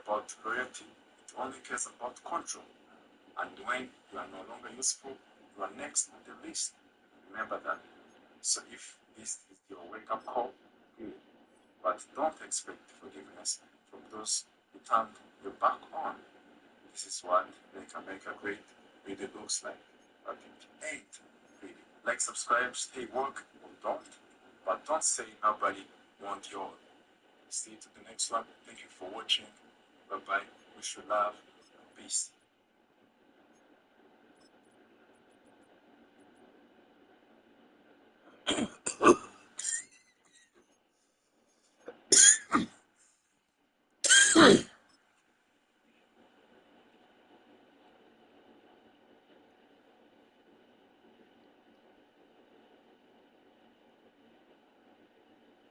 about loyalty, it only cares about control. And when you are no longer useful, you are next on the list. Remember that. So if this is your wake-up call, good. But don't expect forgiveness from those who turned your back on. This is what Make America Great really looks like. But it ain't really. Like, subscribe, stay woke, or don't. But don't say nobody want your. See you to the next one. Thank you for watching. Bye-bye. Wish you love and peace.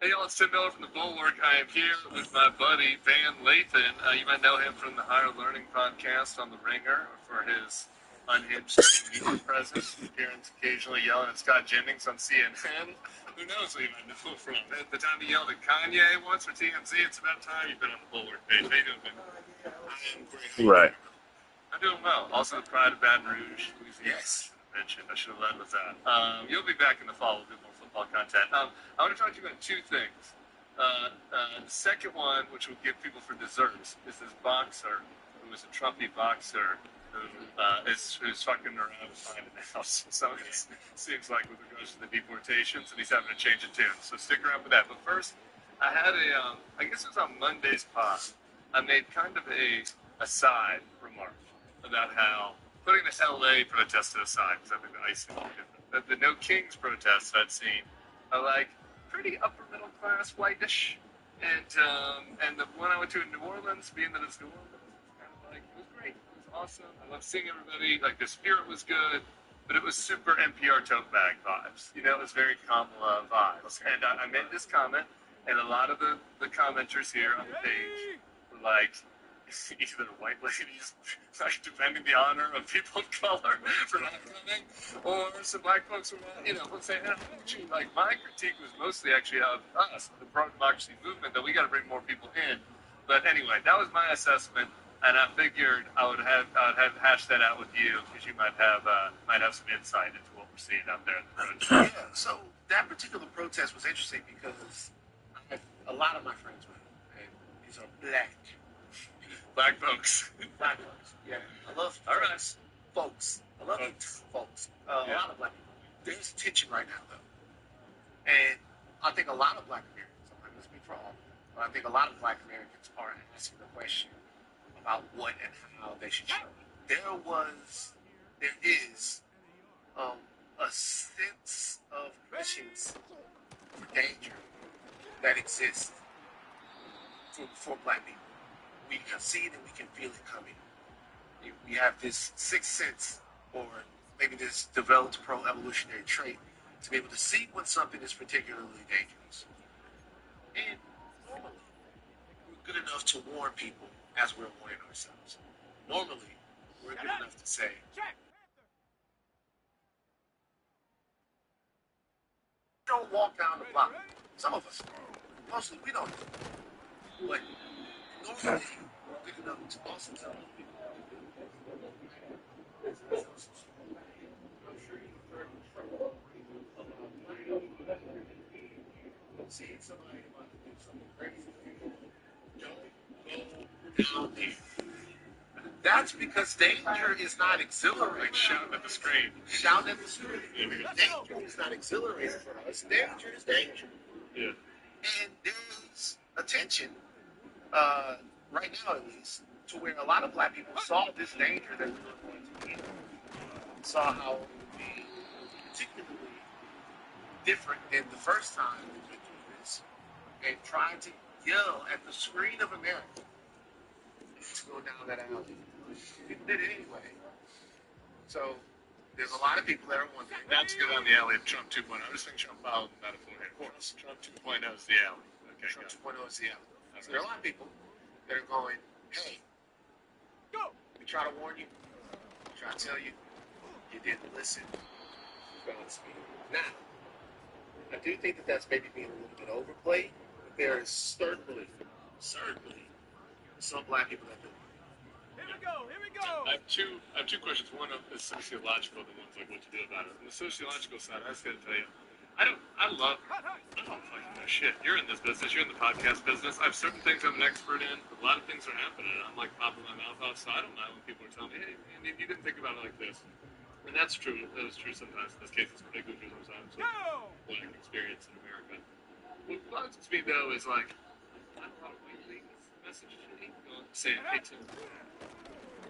Hey y'all, it's Tim Miller from The Bulwark. I am here with my buddy Van Lathan. You might know him from the Higher Learning podcast on The Ringer, or for his unhinged media presence, appearance occasionally yelling at Scott Jennings on CNN. Who knows what you might know from? At the time he yelled at Kanye once for TMZ, it's about time you've been on The Bulwark page. How you doing, man? I am great. Right. I'm doing well. Also the Pride of Baton Rouge, Louisiana. Yes. Mentioned. I should have led with that. You'll be back in the fall with a bit more football content. I want to talk to you about two things. The second one, which we'll give people for desserts, is this boxer who is a Trumpy boxer who's fucking around finding the house. So it seems like with regards to the deportations, and he's having to change a tune. So stick around for that. But first, I had I guess it was on Monday's pod, I made kind of a side remark about how, putting this LA protest to the side, because I think the icing is different, the No Kings protests I'd seen are like pretty upper middle class, whitish, and the one I went to in New Orleans, being that it's New Orleans, was kind of like, it was great, it was awesome. I loved seeing everybody. Like the spirit was good, but it was super NPR tote bag vibes. You know, it was very Kamala vibes. And I made this comment, and a lot of the commenters here on the page were like, either white ladies like defending the honor of people of color for not coming, or some black folks who were, you know, saying, actually, like, my critique was mostly actually of us, the pro-democracy movement, that we got to bring more people in. But anyway, that was my assessment, and I figured I would have hashed that out with you, because you might have some insight into what we're seeing out there in the protest. Yeah, so that particular protest was interesting because a lot of my friends went, and these are black. Black folks. Black folks. Yeah. I love all right. Folks. I love folks. Yeah. A lot of black people. There's tension right now, though. And I think a lot of black Americans, I'm not going to speak for all, but I think a lot of black Americans are asking the question about what and how they should show. There is a sense of prescience for danger that exists for black people. We can see it and we can feel it coming. We have this sixth sense, or maybe this developed pro-evolutionary trait, to be able to see when something is particularly dangerous. And normally, we're good enough to warn people as we're warning ourselves. Normally, we're good enough to say, don't walk down the block. Some of us, mostly we don't. But normally, we're good enough to also tell other people. I'm sure you've heard about seeing somebody about to do something crazy. Don't go down there. That's because danger is not exhilarating. Shouting at the screen. Shouting at the screen. Danger is not exhilarating for us. Danger is danger. Yeah. And there's a tension, right now at least, to where a lot of black people saw this danger that we were going to get. Saw how it would be particularly different than the first time we went through this, and tried to yell at the screen of America to go down that alley. People did it anyway. So there's a lot of people that are wondering. Not to go down the alley of Trump 2.0. I just think Trump followed the metaphor here. Of course. Trump 2.0 is the alley. Okay, Trump 2.0 is the alley. So there are a lot of people that are going, hey, we try to warn you, we try to tell you, you didn't listen. Godspeed. Now, I do think that that's maybe being a little bit overplayed, but there is certainly some black people that do. Here we go. I have two questions. One is sociological, the one's like what to do about it. On the sociological side, I just gotta tell you, I don't fucking know shit. You're in this business, you're in the podcast business. I have certain things I'm an expert in. A lot of things are happening. I'm like popping my mouth off, so I don't know when people are telling me, hey, man, you didn't think about it like this. And that's true. That is true sometimes. In this case, it's particularly true sometimes. Black experience in America. What bothers me though is like, I don't know, white ladies message saying, hey, Tim,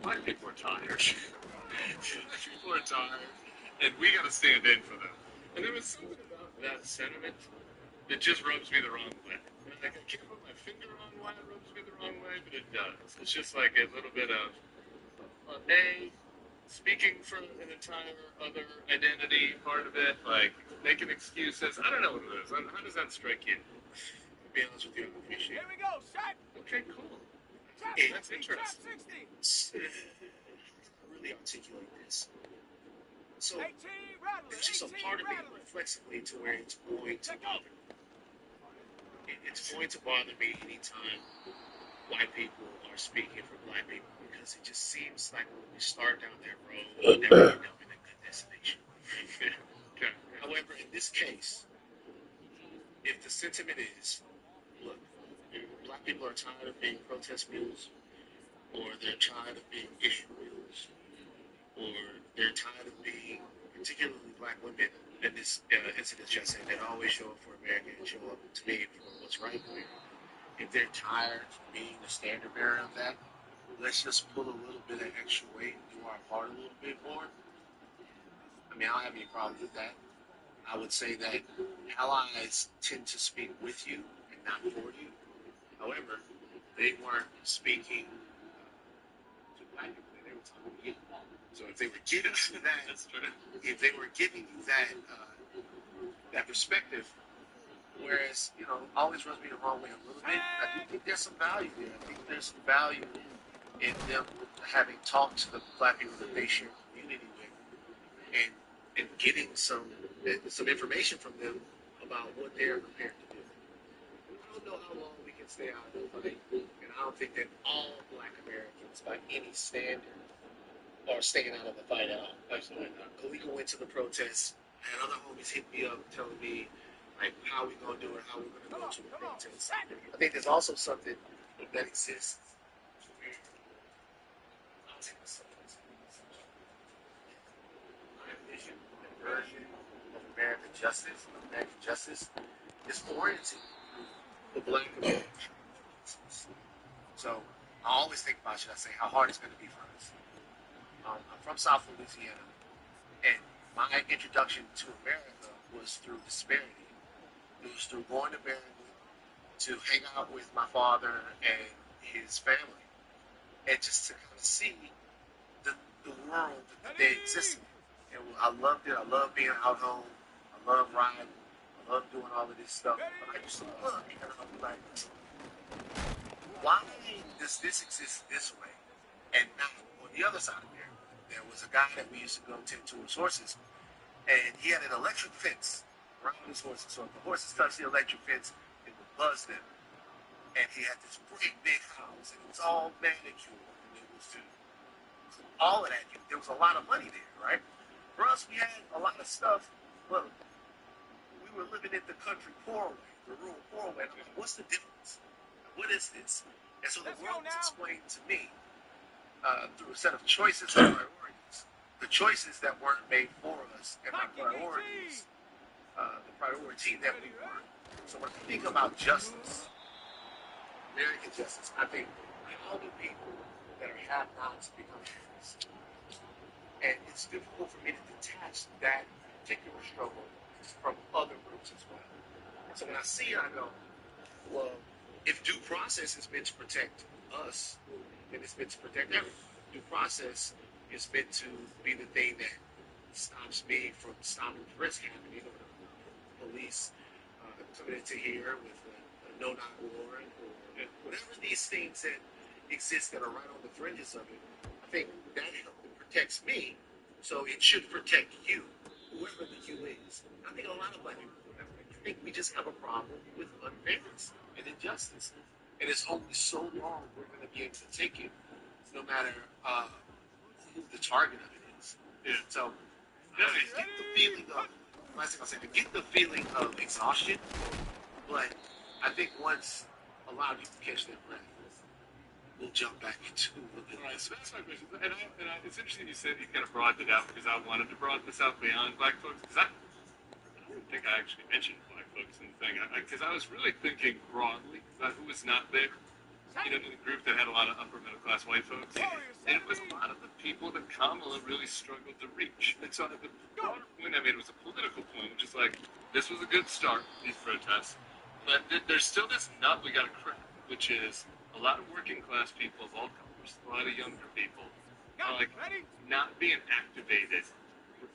black people are tired. Black people are tired, and we got to stand in for them. And there was something about that sentiment that just rubs me the wrong way. And I can't put my finger on why it rubs me the wrong way, but it does. It's just like a little bit of, speaking for an entire other identity part of it, like making excuses. I don't know what it is. How does that strike you? To be honest with you, I appreciate Here we go, shot. Okay, cool. That's interesting. 60. it. Really articulate this. So 18 rattling. there's just a part of me reflexively to where it's going to bother me. It's going to bother me anytime white people are speaking for black people because it just seems like when we start down that road, we never end up in a good destination. Okay. However, in this case, if the sentiment is, look, black people are tired of being protest mules, or they're tired of being issue mules, or they're tired of being, particularly black women, in this incident just said, that always show up for America and show up to me for what's right for me. If they're tired of being the standard bearer of that, let's just pull a little bit of extra weight and do our part a little bit more. I mean, I don't have any problem with that. I would say that allies tend to speak with you and not for you. However, they weren't speaking to black people, they were talking to you. So if they were giving you that, if they were giving you that perspective, whereas, always rubs me the wrong way a little bit, I do think there's some value there. I think there's some value in them having talked to the black people that they share community with and getting some information from them about what they're prepared to do. I don't know how long we can stay out of the fight, and I don't think that all black Americans, by any standard, are staying out of the fight at all. Absolutely not. Kalika went to the protests, and other homies hit me up telling me, like, how we going to do it, how we're going to go to the protest. I think there's also something that exists. My vision and version of American justice is oriented the black American. So I always think about, should I say, how hard it's going to be for us. I'm from South Louisiana, and my introduction to America was through disparity. It was through going to Maryland to hang out with my father and his family, and just to kind of see the world that they existed in. And I loved it. I loved being out home. I love riding. I love doing all of this stuff. But I used to look, and I was like, why does this exist this way and not on the other side of there? There was a guy that we used to go tend to his horses, and he had an electric fence around his horses. So if the horses touched the electric fence, it would buzz them. And he had this great big house, and it was all manicured, and it was all of that. There was a lot of money there, right? For us, we had a lot of stuff. Well, we were living in the country poor way, the rural poor way. What's the difference? What is this? And so the world was explained to me through a set of choices and priorities. The choices that weren't made for us, and my priorities, the priority that we were. So when I think about justice, American justice, I think how do people that are have-nots become have-nots? And it's difficult for me to detach that particular struggle from other groups as well. And so when I see it, I go, well, if due process is meant to protect us, then it's meant to protect everyone. Due process is meant to be the thing that stops me from stopping risk happening, or the police coming into here with a no-knock warrant, or whatever these things that exist that are right on the fringes of it. I think that protects me, so it should protect you, whoever the you is. I think a lot of black people do that. I think we just have a problem with unfairness and injustice. and it's only so long we're going to be able to take it, no matter who the target of it is. Yeah. So I get the feeling of, last thing I'll say, I get the feeling of exhaustion, but I think once a lot of people catch their breath, we'll jump back into a bit. All right, so that's my question. It's interesting you said you kind of broadened it out because I wanted to broaden this out beyond black folks because I don't think I actually mentioned black folks in the thing because I was really thinking broadly about who was not there. In the group that had a lot of upper middle class white folks. And it was a lot of the people that Kamala really struggled to reach. And so the broader point I made was a political point, which is like, this was a good start, these protests, but there's still this nut we got to crack, which is a lot of working class people of all colors, a lot of younger people, are like not being activated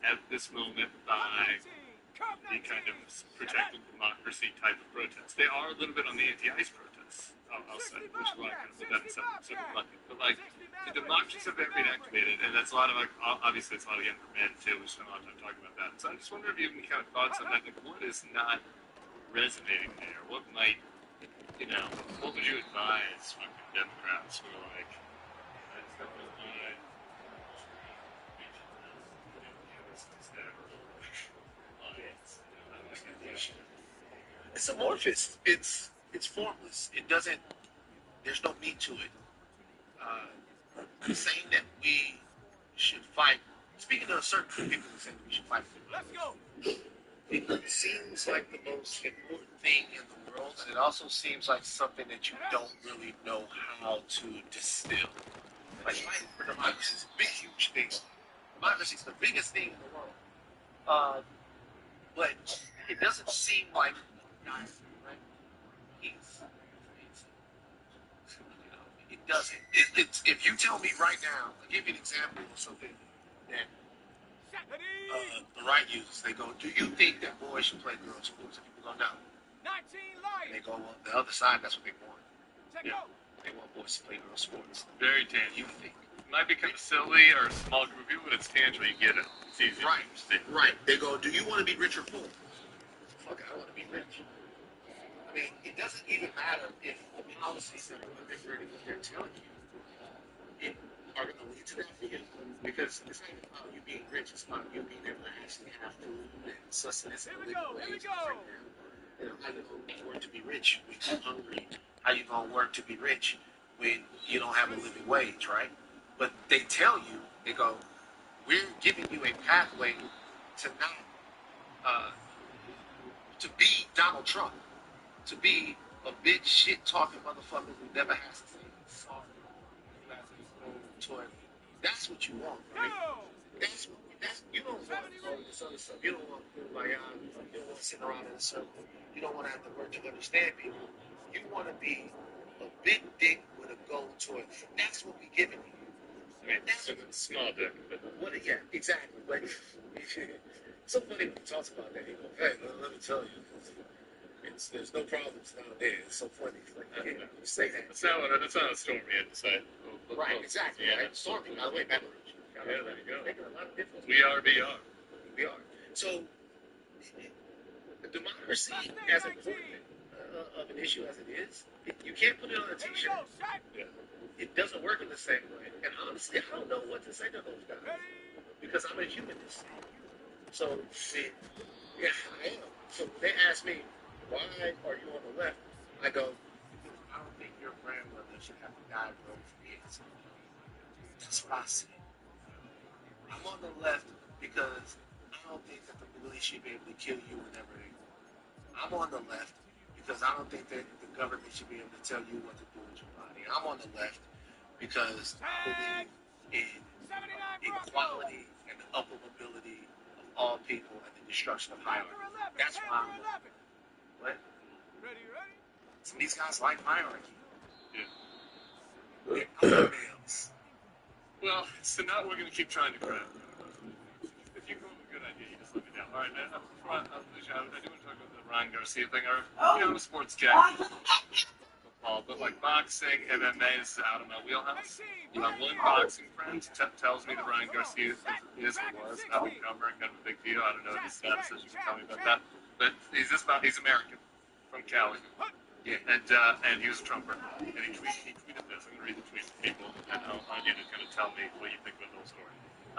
at this moment by the kind of protecting democracy type of protests. They are a little bit on the anti-ICE protests, I'll say, which is why I kind of put that in separate bucket. But like, the democracies have been activated, and that's a lot of, like, obviously it's a lot of younger men too. We spent a lot of time talking about that. So I just wonder if you have any kind of thoughts on that. Like, what is not resonating there? What might, what would you advise fucking Democrats who are like, I just got this line. It's amorphous. It's formless. It doesn't. There's no meat to it. Saying that we should fight. Speaking of certain people who say we should fight. Let's go. It seems like the most important thing in the world, and it also seems like something that you don't really know how to distill. Like fighting for democracy is a big, huge thing. Democracy is the biggest thing in the world. But it doesn't seem like right? It doesn't. It's if you tell me right now, I'll give you an example of something that the right uses. They go, "Do you think that boys should play girls' sports?" And people go, "No." 19 And lions. they go, "Well, the other side, that's what they want. Yeah. They want boys to play girls' sports." Very What do you tangible. think? It might become silly or a small group of people, but it's tangible. You get it. It's easy. Right, right. They go, "Do you want to be rich or poor?" Fuck, I want to be rich. I mean, it doesn't even matter if the policies that are undergirding what they're telling you are going to lead to that for you. Because it's not even about you being rich, it's about you being able to actually have food and sustenance and Here we living go, here we wage. go. How you going to work to be rich when you're hungry? How you going to work to be rich when you don't have a living wage, right? But they tell you, they go, we're giving you a pathway to not, to be Donald Trump, to be a big shit talking motherfucker who never has to say sorry, who has his own toilet. That's what you want, right? That's you don't want all this other stuff. You don't want kumbaya. You don't want to sit around in a circle. You don't want to have to work to understand people. You want to be a big dick with a gold toilet. That's what we giving you. Right? That's what Small dick. what? Yeah, exactly. But so funny when he talks about that. He goes, "Hey, let me tell you, there's no problems down there." It's so funny. It's like, you say that. That's not a Stormy had to say. Right, exactly. Yeah. Right? Stormy, by the way, Madden. Yeah, there you go. Making a lot of difference. We are VR. We are. So, democracy, as important of an issue as it is, you can't put it on a Here we t-shirt. go, shot. Yeah. It doesn't work in the same way. And honestly, I don't know what to say to those guys Ready? because I'm a humanist. So, yeah, I am. So when they ask me, why are you on the left? I go, I don't think your grandmother should have to die for those kids. That's what I say. I'm on the left because I don't think that the police should be able to kill you whenever they want. I'm on the left because I don't think that the government should be able to tell you what to do with your body. I'm on the left because I believe in 79 equality and the upward mobility of all people and the destruction of hierarchy. That's why I'm on. What? Ready, ready? Some of these guys like hierarchy. Yeah. They're alpha males. Well, so now we're going to keep trying to crack. If you come up with a good idea, you just let me know. All right, man. Before I lose you, I do want to talk about the Ryan Garcia thing. Or, I'm a sports cat. Football, but like boxing, MMA is out of my wheelhouse. One boxing friend tells me that Ryan Garcia is or was an up-and-comer, kind of a big deal. I don't know his status, as you can tell me about that. But he's American, from Cali. Yeah. And he was a Trumper. And he tweeted this. I'm going to read the tweet to people, and I want you to kind of tell me what you think about the whole story.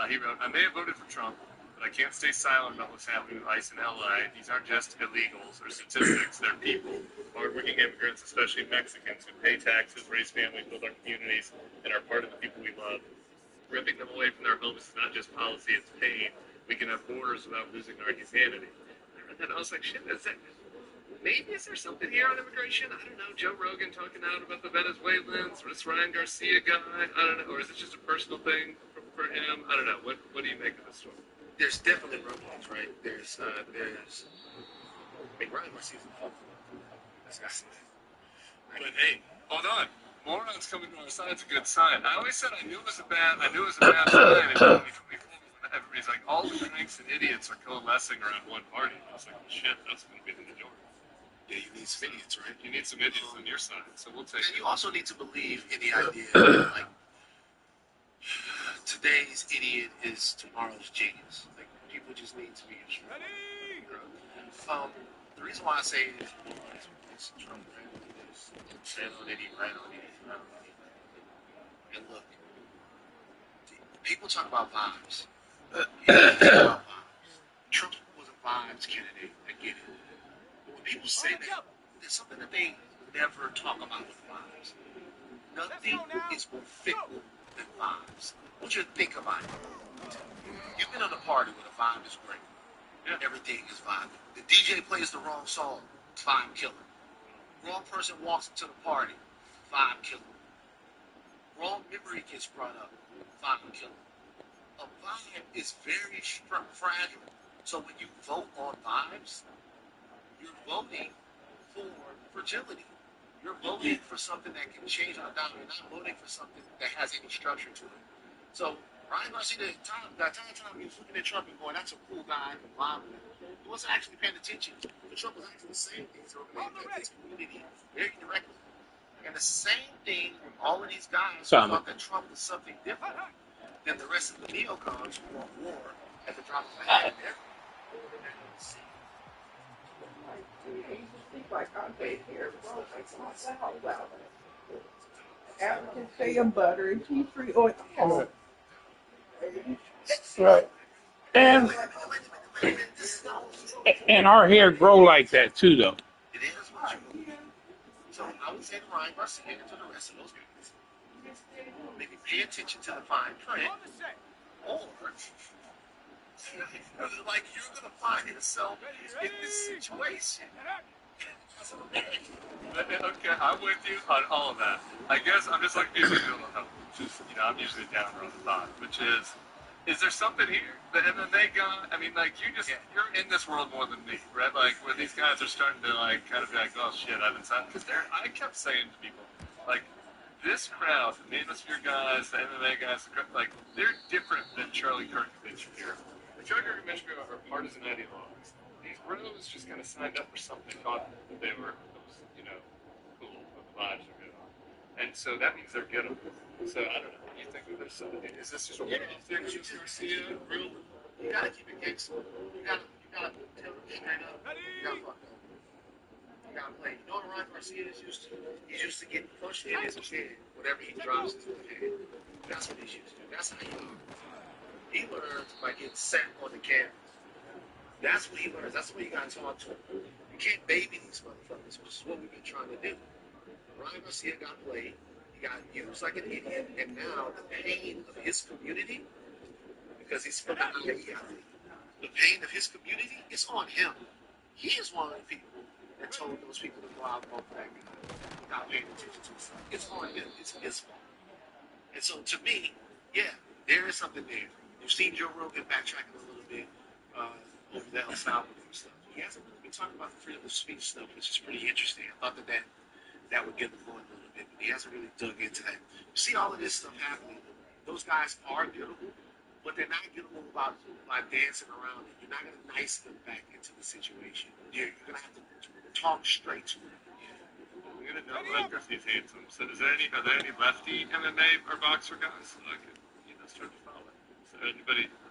He wrote, I may have voted for Trump, but I can't stay silent about what's happening with ICE in LA. These aren't just illegals or statistics. They're people. Hardworking immigrants, especially Mexicans, who pay taxes, raise families, build our communities, and are part of the people we love. Ripping them away from their homes is not just policy, it's pain. We can have borders without losing our humanity. And I was like, shit, maybe is there something here on immigration? I don't know. Joe Rogan talking out about the Venezuelans, or this Ryan Garcia guy. I don't know. Or is it just a personal thing for him? I don't know. What do you make of this story? There's definitely rumblings, right? There's Ryan Garcia's a fuck. That's But hey, hold on. Morons coming to our side's a good sign. I always said I knew it was a bad sign in 2024 when everybody's like, all the cranks and idiots are coalescing around one party. I was like, well, shit, that's going to be the majority. Yeah, you need some idiots, right? You need some idiots on your side, so we'll take And it. you also need to believe in the idea that, like, today's idiot is tomorrow's genius. Like, people just need to be instructed. The reason why I say it's Trump, right? Is ran on it, ran on it. And look, people talk about vibes. Trump was a vibes candidate. I get it. But when people say that, there's something that they never talk about with vibes. Nothing is more fickle than vibes. I want you to think about it. You've been at a party where the vibe is great. Yeah. Everything is vibing. The DJ plays the wrong song, vibe killer. Wrong person walks into the party, vibe killer. Wrong memory gets brought up, vibe killer. A vibe is very fragile. So when you vote on vibes, you're voting for fragility. You're voting for something that can change on a dime. You're not voting for something that has any structure to it. So Ryan Garcia, that time he was looking at Trump and going, that's a cool guy, and blah, blah. He wasn't actually paying attention. But Trump was actually saying things to his community very directly. And the same thing with all of these guys who thought that Trump was something different than the rest of the neocons who want war at the drop of a hat. Like I made here, bro, like myself, well, African shea butter and tea tree oil. Oh. Right. And our hair grow like that too, though. It is what you do. So I would say to Ryan Garcia and to the rest of those guys, maybe pay attention to the fine print, or like you're gonna find yourself in this situation. Okay, I'm with you on all of that. I guess I'm just like people feel just I'm usually a downer on the thought, which is there something here? The MMA guy, I mean, like you're in this world more than me, right? Like where these guys are starting to like kind of be like, oh shit, I've been signed. Because I kept saying to people, like this crowd, the Manosphere guys, the MMA guys, like they're different than Charlie Kirk and Ben Shapiro. The Charlie Kirk and Ben Shapiro are partisan ideologues. These bros just kind of signed up for something, thought that they were, cool, what the vibes are good on. And so that means they're gettable. So I don't know. What do you think of this? Is this just a one-off thing with Garcia? Real? You gotta keep it gangster. You gotta tell them straight up. You gotta fuck up. You gotta play. You know what Ryan Garcia is used to? He's used to getting punched in his head. Whatever he drops into his head. That's what he's used to. That's how he learns. He learns by getting sat on the canvas. That's what he learns. That's what you gotta talk to him. You can't baby these motherfuckers, which is what we've been trying to do. Ryan Garcia got played. He got used like an idiot, and now the pain of his community, because he's from the IE, the pain of his community is on him. He is one of the people that told those people to go out and vote for that guy without paying attention to himself. It's on him. It's his fault. And so to me, yeah, there is something there. You've seen Joe Rogan backtracking a little bit over the El Salvador stuff. He hasn't really been talking about the freedom of speech stuff, which is pretty interesting. I thought that would get him going a little bit, but he hasn't really dug into that. You see all of this stuff happening. Those guys are gettable, but they're not gettable by dancing around it. You're not going to nice them back into the situation. You're going to have to talk straight to them. We're going to know Ryan Garcia's handsome. So are there any lefty MMA or boxer guys that I could start to follow? Is there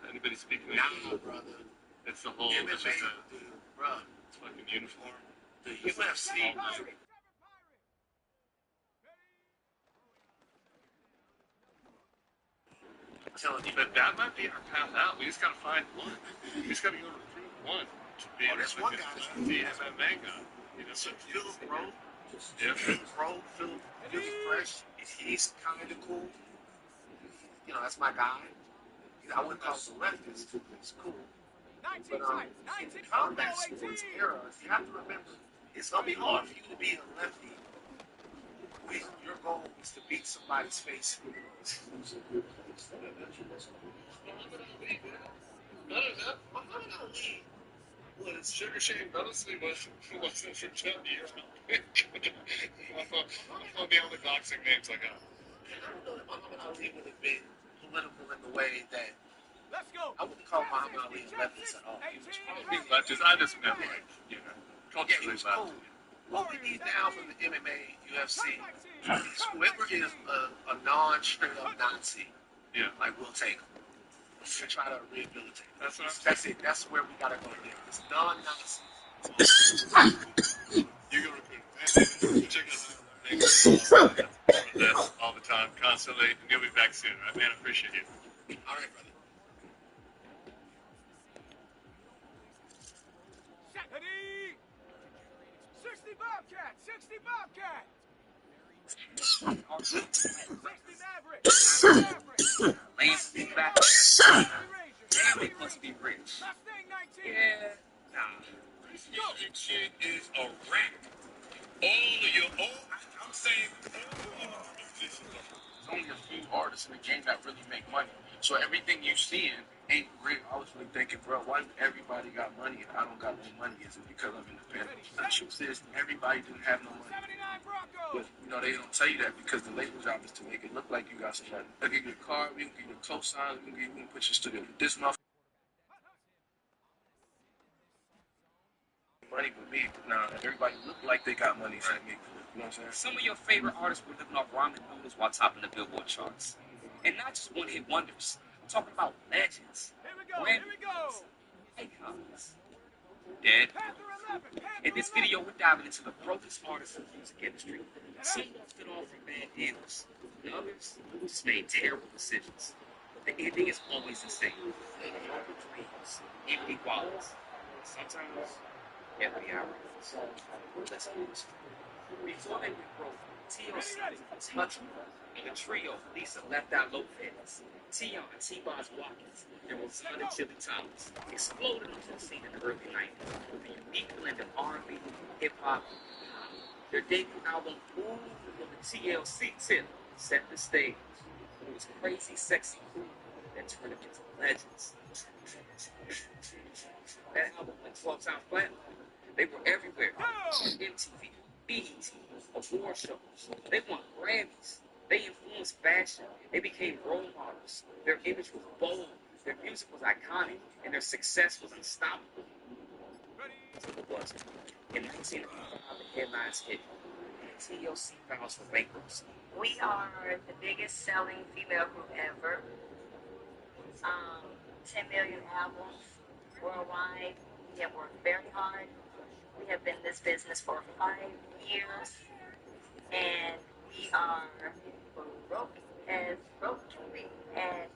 anybody speaking? Nah, brother. It's the whole, MMA, it's just bro. it's fucking uniform. The UFC, telling you. But that might be our path out. We just got to find one. We just got to go recruit one to be there's one guy. the MMA guy. You know, So Philip Rowe, yeah. Philip really fresh. He's kind of cool. You know, that's my guy. I wouldn't call him a leftist. He's cool. 19 But times. in 19 the combat sports era, you have to remember, it's gonna be hard for you to be a lefty when your goal is to beat somebody's face. Muhammad Ali was Sugar Shane Mosley wasn't from 10 years ago. I'll be on the boxing names like that. I don't know that Muhammad Ali would have been political in the way that Let's go. I wouldn't call Muhammad Ali a leftist at all. He was Being leftist, I just meant like, you know, yeah, he culturally was left. cool. What we need now from the MMA, UFC, is whoever is a non-straight up Nazi, Yeah. like we'll take them to try to rehabilitate. That's what I'm That's it. That's where we gotta go there. It's non-Nazis. You go recruit. Check us out. This all the time, constantly, and you'll be back soon, right, man? I appreciate you. All right, brother. Ready? 60 Bobcat. 60 Bobcat. 60 Maverick. 60 Maverick. Lance is back. 60 Ranger. Damn, they must be rich. Mustang 19. Yeah, nah. This music shit is a rap. I'm saying all of the musicians are. There's only a few artists in the game that really make money. So everything you seeing ain't real. I was really thinking, bro, why do everybody got money and I don't got no money? Is it because I'm independent? The truth is, everybody didn't have no money. 79 Bronco. But, you know, they don't tell you that because the label job is to make it look like you got some money. They'll give you a car, we can give you a cosign, we can put your studio. This motherfucker money with me. Now, everybody look like they got money, so me. You know what I'm saying? Some of your favorite artists were living off ramen noodles while topping the Billboard charts. And not just one-hit wonders. I'm talking about legends. Here we go. Here we go. Icons. Dead. Panther 11. Panther In this video, we're diving into the brokest artists in the music industry. Some left off from bad deals, and others just made terrible decisions. But the ending is always the same. Broken dreams, empty wallets. Sometimes, every hour. Let's do this. Before they went broke, TLC was untouchable. The trio, Lisa Left Eye Lopez, Tion, T-Boz Watkins, and Rosanna Chili Thomas, exploded onto the scene in the early 90s with a unique blend of R&B, hip-hop, their debut album, Ooh, with the TLC tip, set the stage. It was crazy, sexy, cool that turned them into legends. That album went 12 times platinum. They were everywhere. MTV, BET, award shows. They won Grammys. They influenced fashion. They became role models. Their image was bold. Their music was iconic. And their success was unstoppable. So it wasn't. In 1995, the headlines hit. TLC files for bankruptcy. We are the biggest selling female group ever. 10 million albums worldwide. We have worked very hard. We have been in this business for 5 years. And we are broke as broke can be. And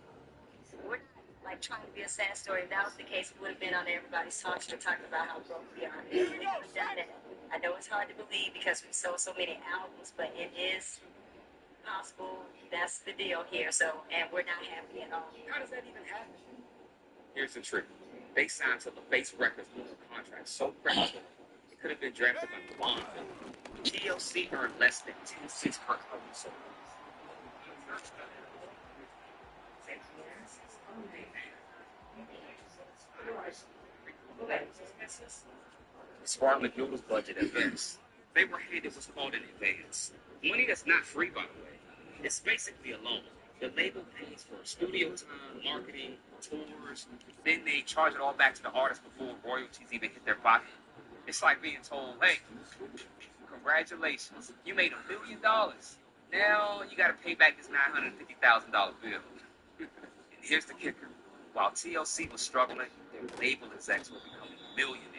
we're not like trying to be a sad story. If that was the case, we would have been on everybody's talk show talking about how broke we are. We haven't done that. I know it's hard to believe because we sold so many albums, but it is possible. That's the deal here. So, and we're not happy at all. How does that even happen? Here's the trick. They signed to the base records with a contract so predatory, it could have been drafted like a Bond film. TLC earned less than 10 cents per album sold. Spartan McNoodle's budget at best. They were handed what's called an advance. Money that's not free, by the way. It's basically a loan. The label pays for studio time, marketing, tours. Then they charge it all back to the artist before royalties even hit their pocket. It's like being told, hey, congratulations, you made $1 million. Now you got to pay back this $950,000 bill. And here's the kicker. While TLC was struggling, their label execs were becoming millionaires.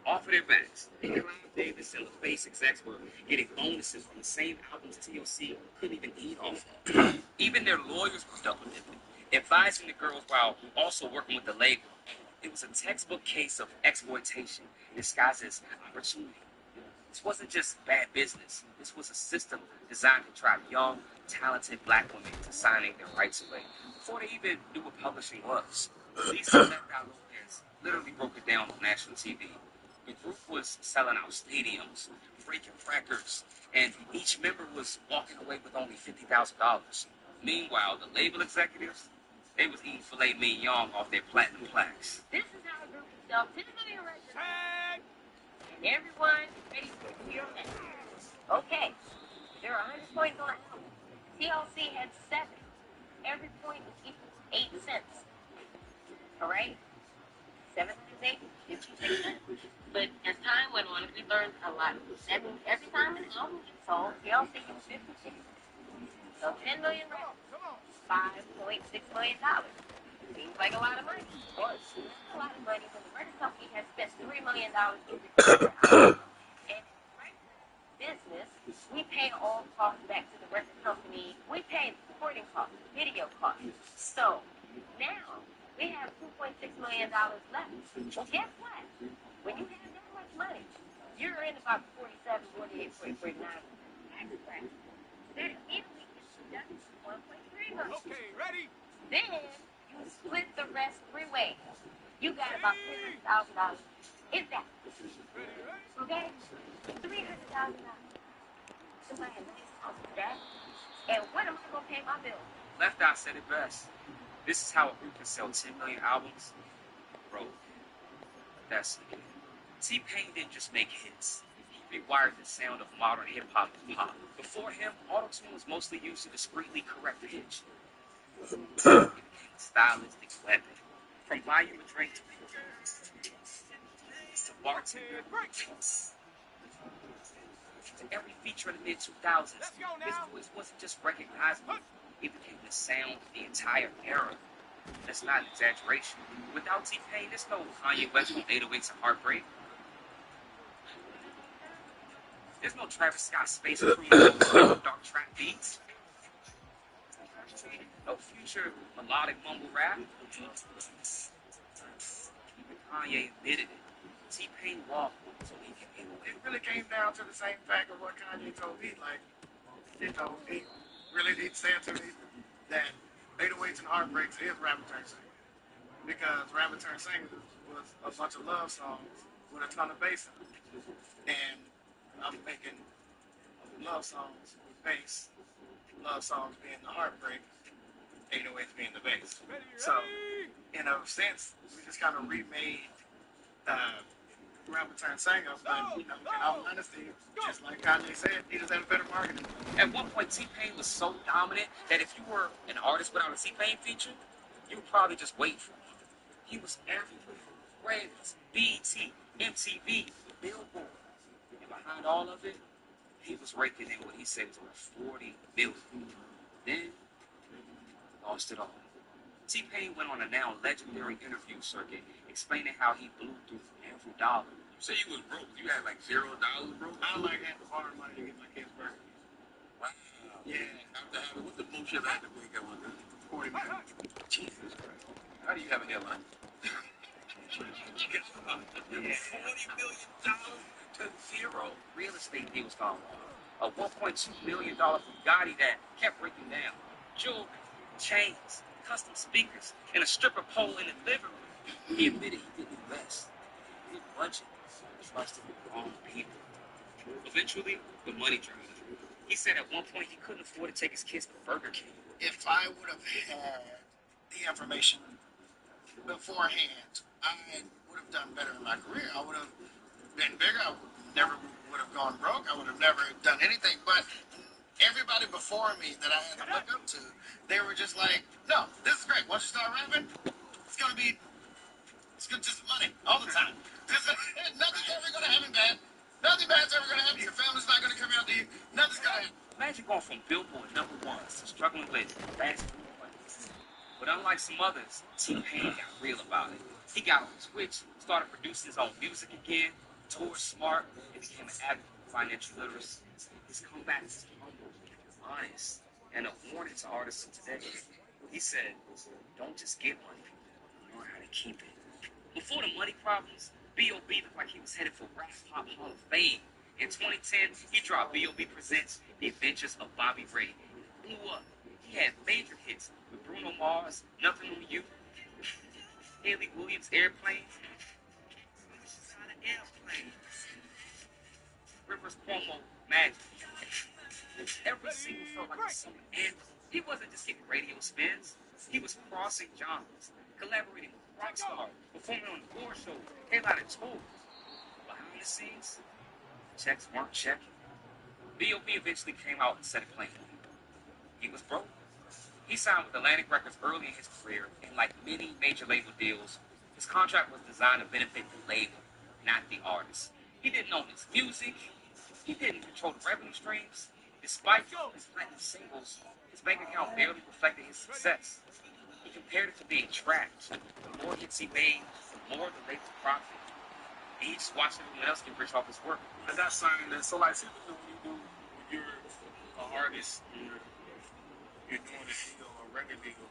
Off of their backs. Clive Davis and LaFace execs were getting bonuses from the same albums TLC couldn't even eat off of. Even their lawyers were double dipping. advising the girls while also working with the label. It was a textbook case of exploitation disguised as opportunity. This wasn't just bad business. This was a system designed to trap young, talented black women into signing their rights away before they even knew what publishing was. Lisa Lopez literally broke it down on national TV. The group was selling out stadiums, breaking records, and each member was walking away with only $50,000. Meanwhile, the label executives, they was eating filet mignon off their platinum plaques. This is how a group can sell 10 million records. Tag. And everyone ready to do your next. Okay, there are 100 points on the album. TLC had 7. Every point was equal to 8 cents. Alright? 7 times 8, 56 cents. But as time went on, we learned a lot. That means every time an album gets sold, TLC gets 56 cents. So 10 million records, $5.6 million. Seems like a lot of money. Well, it's not a lot of money when the record company has spent $3 million to record the album. And in the record business, we pay all costs back to the record company. We pay recording costs, video costs. So now we have $2.6 million left. Well, guess what? When you have that much money, you're in about 47, 48, 49 tax bracket. That immediately gets deducted to 1.3 million. Okay, ready? Then you split the rest 3 ways. You got about $300,000. Is that okay? $300,000. To buy a nice house with that. And when am I gonna pay my bills? Left Eye said it best. This is how a group can sell 10 million albums. Bro, that's it. T-Pain didn't just make hits. He rewired the sound of modern hip-hop and pop. Before him, auto-tune was mostly used to discreetly correct pitch. It became a stylistic weapon. From buy you a drink to bartender to every feature in the mid-2000s, his voice wasn't just recognizable. It became the sound of the entire era. That's not an exaggeration. Without T-Pain, there's no Kanye West on 808s and Heartbreak. There's no Travis Scott Space Crew, no dark trap beats. No future melodic mumble rap. Even Kanye admitted it. T-Pain walked so he could get away. It really came down to the same fact of what Kanye told me. Like, he really did say to me that 808s and Heartbreaks is Rabbit Turn Singer. Because Rabbit Turn Singer was a bunch of love songs with a ton of bass in it. And I'm making love songs with bass, love songs being the heartbreak, 808s being the bass. So, in a sense, we just kind of remade Rabbit Turn Singer, but in all honesty, just like Kanye said, he just had a better marketing. At one point, T-Pain was so dominant that if you were an artist without a T-Pain feature, you would probably just wait for him. He was everywhere. Grammys, BET, MTV, Billboard. And behind all of it, he was raking in what he said was over 40 million. Then, lost it all. T-Pain went on a now legendary interview circuit explaining how he blew through every dollar. You say you was broke. You had like $0, bro? I like had to borrow money to get my kids' birthday. Wow. Yeah. After having, what's the most you ever had to break at one time? 40 million. Jesus Christ. How do you have an airline? $40 million to zero. Real estate deals gone wrong. A $1.2 million Bugatti that kept breaking down. Jewelry, chains, custom speakers, and a stripper pole in his living room. He admitted he didn't invest. He didn't budget. He trusted the wrong people. Eventually, the money dried up. He said at one point he couldn't afford to take his kids to Burger King. If I would have had the information beforehand, I would have done better in my career. I would have been bigger. I never would have gone broke. I would have never done anything. But everybody before me that I had to look up to, they were just like, no, this is great. Once you start rapping, it's going to be just money all the time. Nothing's ever going to happen bad. Nothing bad's ever going to happen. Your family's not going to come out to you. Nothing's going to happen. Imagine going from Billboard #1s to struggling with fast food money. But unlike some others, T-Pain got real about it. He got on Twitch, started producing his own music again, toured smart, and became an advocate for financial literacy. His comeback is humble, honest, and a warning to artists of today. He said, don't just get money, learn how to keep it. Before the money problems, B.O.B. looked like he was headed for Rap Hop Hall of Fame. In 2010, he dropped B.O.B. Presents The Adventures of Bobby Ray. Blew up. He had major hits with Bruno Mars, Nothing on You, Haley Williams' Airplane, Airplane, Rivers Cuomo, Magic. Every single felt like a summer anthem. He wasn't just getting radio spins. He was crossing genres, collaborating with rock stars, performing on floor shows, headlining tours. Behind the scenes, checks weren't checking. B.O.B. eventually came out and said it plainly. He was broke. He signed with Atlantic Records early in his career, and like many major label deals, his contract was designed to benefit the label, not the artist. He didn't own his music. He didn't control the revenue streams. Despite his platinum singles, his bank account barely reflected his success. He compared it to being trapped. The more hits he made, the more the label profited. And he just watched everyone else get rich off his work. But that's something that, so like, typically when you're an artist, you're doing a deal, a record deal,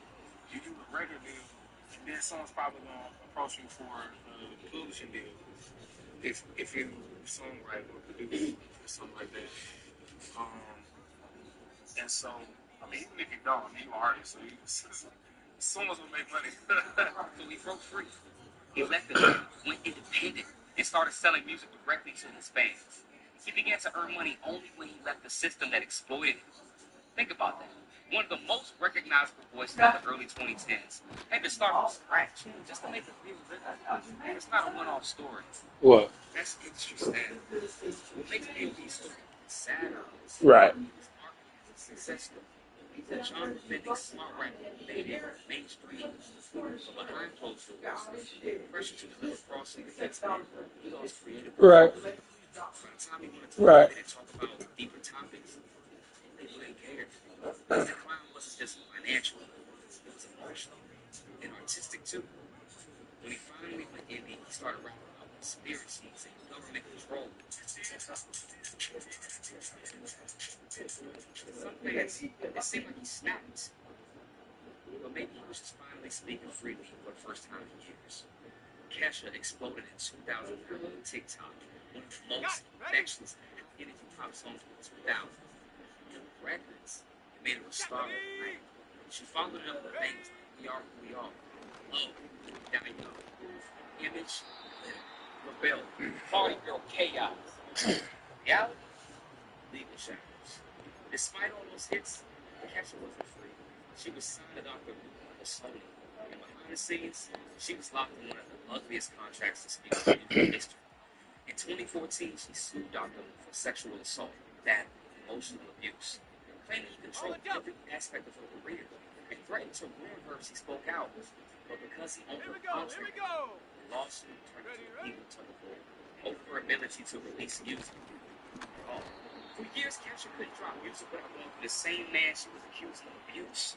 you do the record deal, and then someone's probably going to approach you for a publishing deal. If you songwrite or produce or something like that. And so, I mean, even if you don't, I mean, you're an artist, so someone's going to make money. So he broke free. He left the label, went independent, and started selling music directly to his fans. He began to earn money only when he left the system that exploited him. Think about that. One of the most recognizable voices in the early 2010s had to start from scratch just to make a real living. It's not a one-off story. What? That's industry standard. What makes B.O.B. story sadder Right. is marketing as a success story. He's a genre-bending smart rapper made it mainstream. But behind closed doors, pressure to deliver crossing effects he lost creative. Right. By the time he wanted to Right. talk about deeper topics, people didn't care. His decline wasn't just financial, it was emotional and artistic too. When he finally went indie, he started rapping about conspiracies and government control. Some fans, it seemed like he snapped. But maybe he was just finally speaking freely for the first time in years. Kesha exploded in 2009 on TikTok, one of the most infectious energy pop songs of 2000. Records, it made her a star overnight. She followed it up with things like We Are Who We Are, Love, Dynamo, Image, Rebel, Party Girl Chaos, Reality, Legal Shadows. Despite all those hits, Kesha wasn't free. She was signed to Dr. Sony, and behind the scenes, she was locked in one of the ugliest contracts to speak of in history. In 2014, she sued Dr. for sexual assault, battery, emotional abuse, claiming he controlled every aspect of her career and threatened to ruin her if she spoke out. But because he owned her contract, the lawsuit turned into a legal tug of war over her ability to release music. For years, Kesha couldn't drop music without going through the same man she was accused of abuse.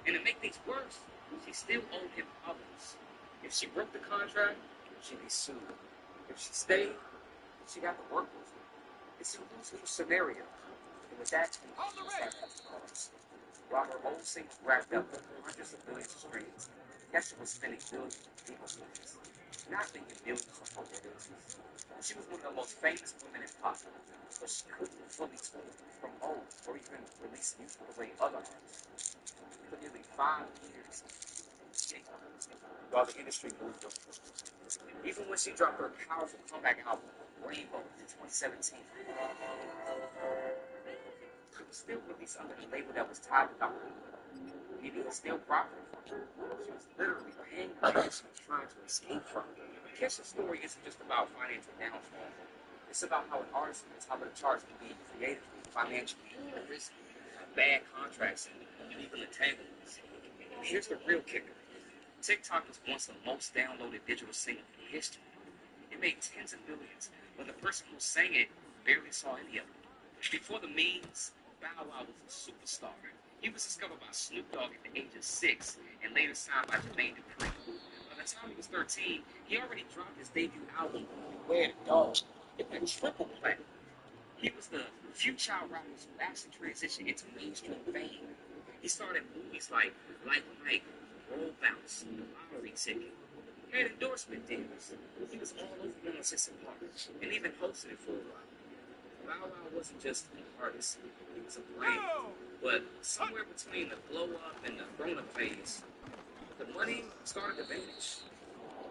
And to make things worse, she still owed him others. If she broke the contract, she'd be sued. If she stayed, she got to work with him. It's a lose-lose scenario. And with that, while her old single racked up hundreds of millions of streams, Kesha was spending billions on people's lives, not making millions from her royalties. She was one of the most famous women in pop, but she couldn't fully promote or even release music the way other artists. For nearly 5 years, while the industry moved on. Even when she dropped her powerful comeback album, Rainbow, in 2017, she was still released under the label that was tied to Dr. Maybe it was still profiting from her. She was literally paying the price she was trying to escape from. Kesha's story isn't just about financial downfall. It's about how an artist at the top of the charts can be creatively, financially, risky, bad contracts, and legal entanglements. And here's the real kicker. TikTok was once the most downloaded digital single in history. It made tens of millions, but the person who sang it barely saw any of it. Before the memes, Bow Wow was a superstar. He was discovered by Snoop Dogg at the age of 6 and later signed by Jermaine Dupri. By the time he was 13, he already dropped his debut album, Beware the Dog. It went triple platinum. He was the few child rappers who actually transitioned into mainstream fame. He starred in movies like Mike, Roll Bounce, The Lottery Ticket. He had endorsement deals. He was all over Nonsense Park and even hosted it for a while. Bow Wow wasn't just an artist, he was a brand. But somewhere between the glow up and the grown up phase, the money started to vanish.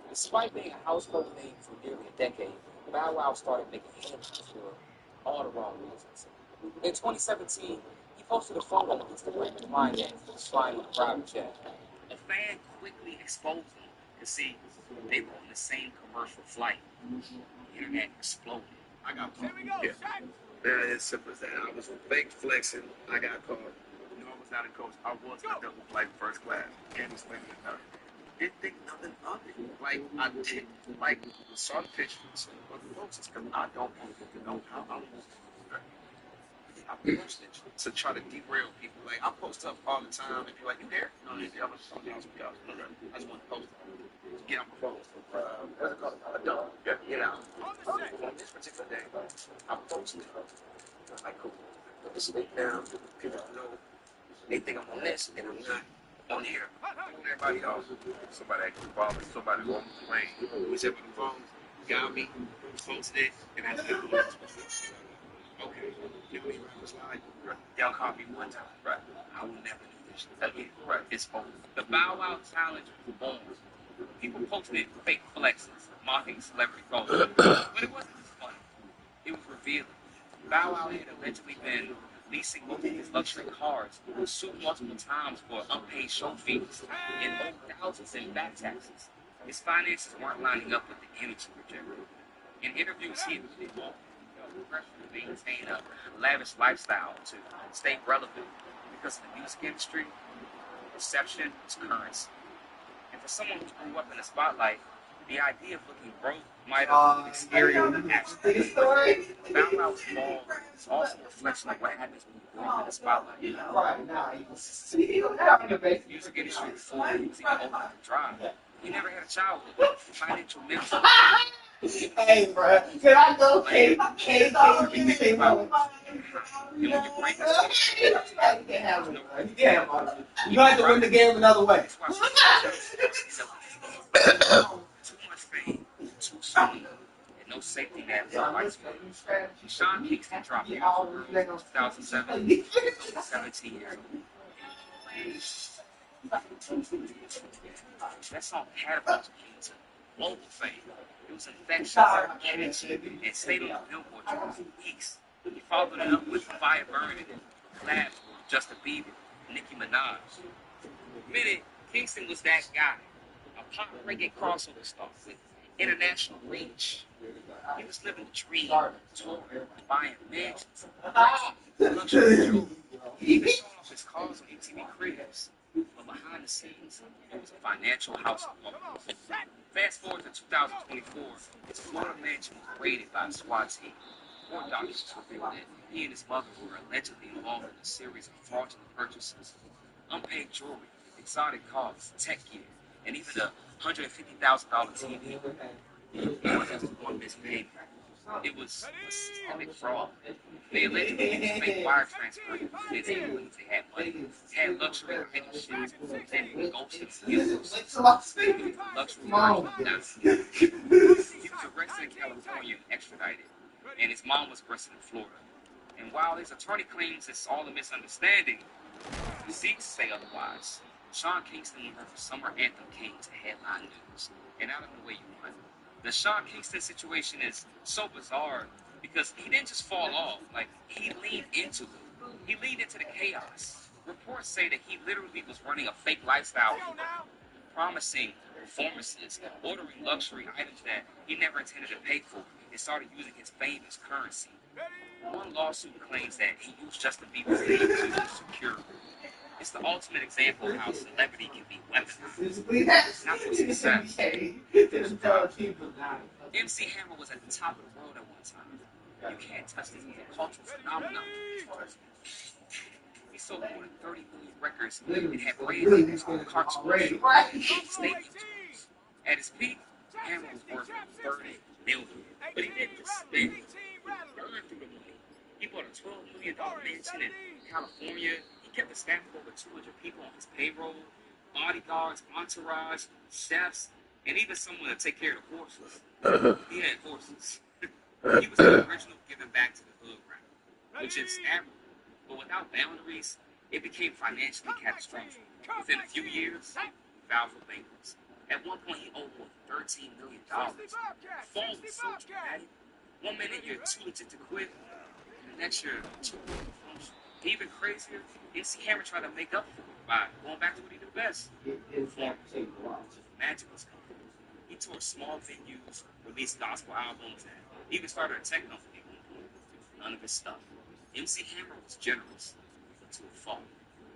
Despite being a household name for nearly a decade, Bow Wow started making headlines for all the wrong reasons. In 2017, he posted a photo on Instagram implying that he was flying on a private jet. A fan quickly exposed him to see they were on the same commercial flight. The internet exploded. I got Here caught. we go, Yeah. Shaq. Yeah, it's simple as that. I was fake flexing. I got caught. No, I was not a coach. I was a double flight first class. Can't explain it enough. Didn't think nothing of it. Like, I did. Like, saw the pictures. But the folks, because I don't want them to know how I'm moving. I posted to try to derail people. Like, I post up all the time and be like, you there? No, you're there. I'm something else. I just want to post it. Get on my phone. What's it called? A dump. Get out. On the set. On this particular day, I posted. Like, cool. Put this thing down. People know. They think I'm on this, and I'm not on here. Everybody else. Somebody actually bothered somebody on the plane. We said with the phone, got me, posted it, and I said, okay, give me a slide. Y'all caught me one time. Right. I will never do this again. Right. It's over. The Bow Wow challenge was born. People posted fake flexes, mocking celebrity photos. But it wasn't just funny. It was revealing. Bow Wow had allegedly been leasing most of his luxury cars, sued multiple times for unpaid show fees, and owed thousands in back taxes. His finances weren't lining up with the image he projected. In interviews, he admitted the pressure to maintain a lavish lifestyle to stay relevant because of the music industry, perception is currency. And for someone who grew up in the spotlight, the idea of looking broke might have been scary than actually. Bow Wow's fall is also a reflection of what happens when you grow up in the spotlight. The music industry before he was even old enough to drive. He never had a childhood, financial mentor. Hey, bro, can I go? Can Everything about and when you break this, you can't have it, bro. You can't have it. You have to win the game another way. that's why too much fame, too soon, and no safety net for the white man. Sean Kingston dropped Beautiful Girls in 2007. He was only 17 years old. That song catapulted him to global fame. It was infectious, catchy, and stayed on the Billboard charts for weeks. He followed it up with Fire Burning and collabs with Justin Bieber and Nicki Minaj. Admitted, Kingston was that guy, a pop reggae crossover star with international reach. He was living the dream, touring, buying mansions, luxury jewelry. He even showed off his cars on MTV Cribs. But behind the scenes, it was a financial house of cards. Fast forward to 2024, his Florida mansion was raided by a SWAT team. Court documents revealed that he and his mother were allegedly involved in a series of fraudulent purchases. Unpaid jewelry, exotic cars, tech gear, and even a $150,000 TV. It wasn't just one mispayment. It was a systemic fraud. They allegedly used fake wire transfer to convince aliens they had money, had luxury items shipped, then ghosted dealers. Luxury merchandise. He was arrested in California and extradited, and his mom was arrested in Florida. And while his attorney claims it's all a misunderstanding, receipts say otherwise. Sean Kingston and her summer anthem came to headline news, and out of the way you want. The Sean Kingston situation is so bizarre because he didn't just fall off, like he leaned into it. He leaned into the chaos. Reports say that he literally was running a fake lifestyle, promising performances, ordering luxury items that he never intended to pay for, and started using his fame as currency. One lawsuit claims that he used Justin Bieber's name to secure. It's the ultimate example of how celebrity can be weaponized, not for success. MC Hammer was at the top of the world at one time. You can't touch this. He's a cultural phenomenon. He sold more than 30 million records and had brands like cartoon stadium tours. At his peak, Hammer was worth 30 million. But he didn't just spend. He burned through the money. He bought a $12 million mansion in California. He kept a staff of over 200 people on his payroll, bodyguards, entourage, chefs, and even someone to take care of the horses. He had horses. He was the original giving back to the hood rapper, which is admirable. But without boundaries, it became financially catastrophic. Within a few years, he filed for bankruptcy. At one point, he owed more than $13 million. The fall was so dramatic. One minute you're too legit to quit, and the next you're too good to function. Even crazier, MC Hammer tried to make up for it by going back to what he did best. Magic was coming. He toured small venues, released gospel albums, and even started a tech company. None of his stuff. MC Hammer was generous, but to a fault.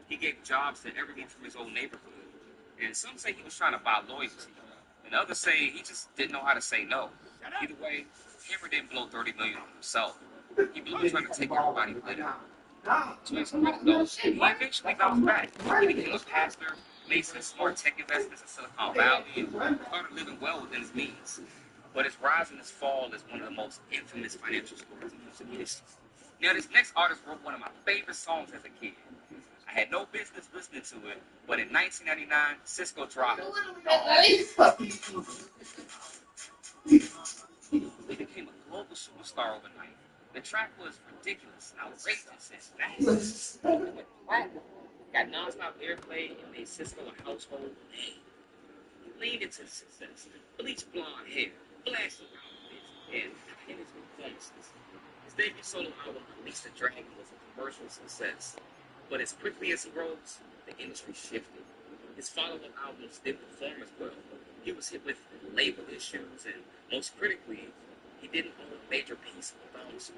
He gave jobs to everyone from his old neighborhood. And some say he was trying to buy loyalty. And others say he just didn't know how to say no. Either way, Hammer didn't blow $30 million on himself. He blew it trying to take everybody with him. To his credit, though, he eventually bounced back. He became a pastor, made some smart tech investments in Silicon Valley, and started living well within his means. But his rise and his fall is one of the most infamous financial stories in music history. Now, this next artist wrote one of my favorite songs as a kid. I had no business listening to it, but in 1999, Cisco dropped it. He became a global superstar overnight. The track was ridiculous, outrageous, and fast. It went platinum, got non-stop airplay, and made Cisco a household name. He leaned into the success, bleached blonde hair, flashy outfits, and his performances. His debut solo album, Release the Dragon, was a commercial success. But as quickly as he rose, the industry shifted. His follow-up albums didn't perform as well. He was hit with label issues, and most critically, he didn't own a major piece of the bonus.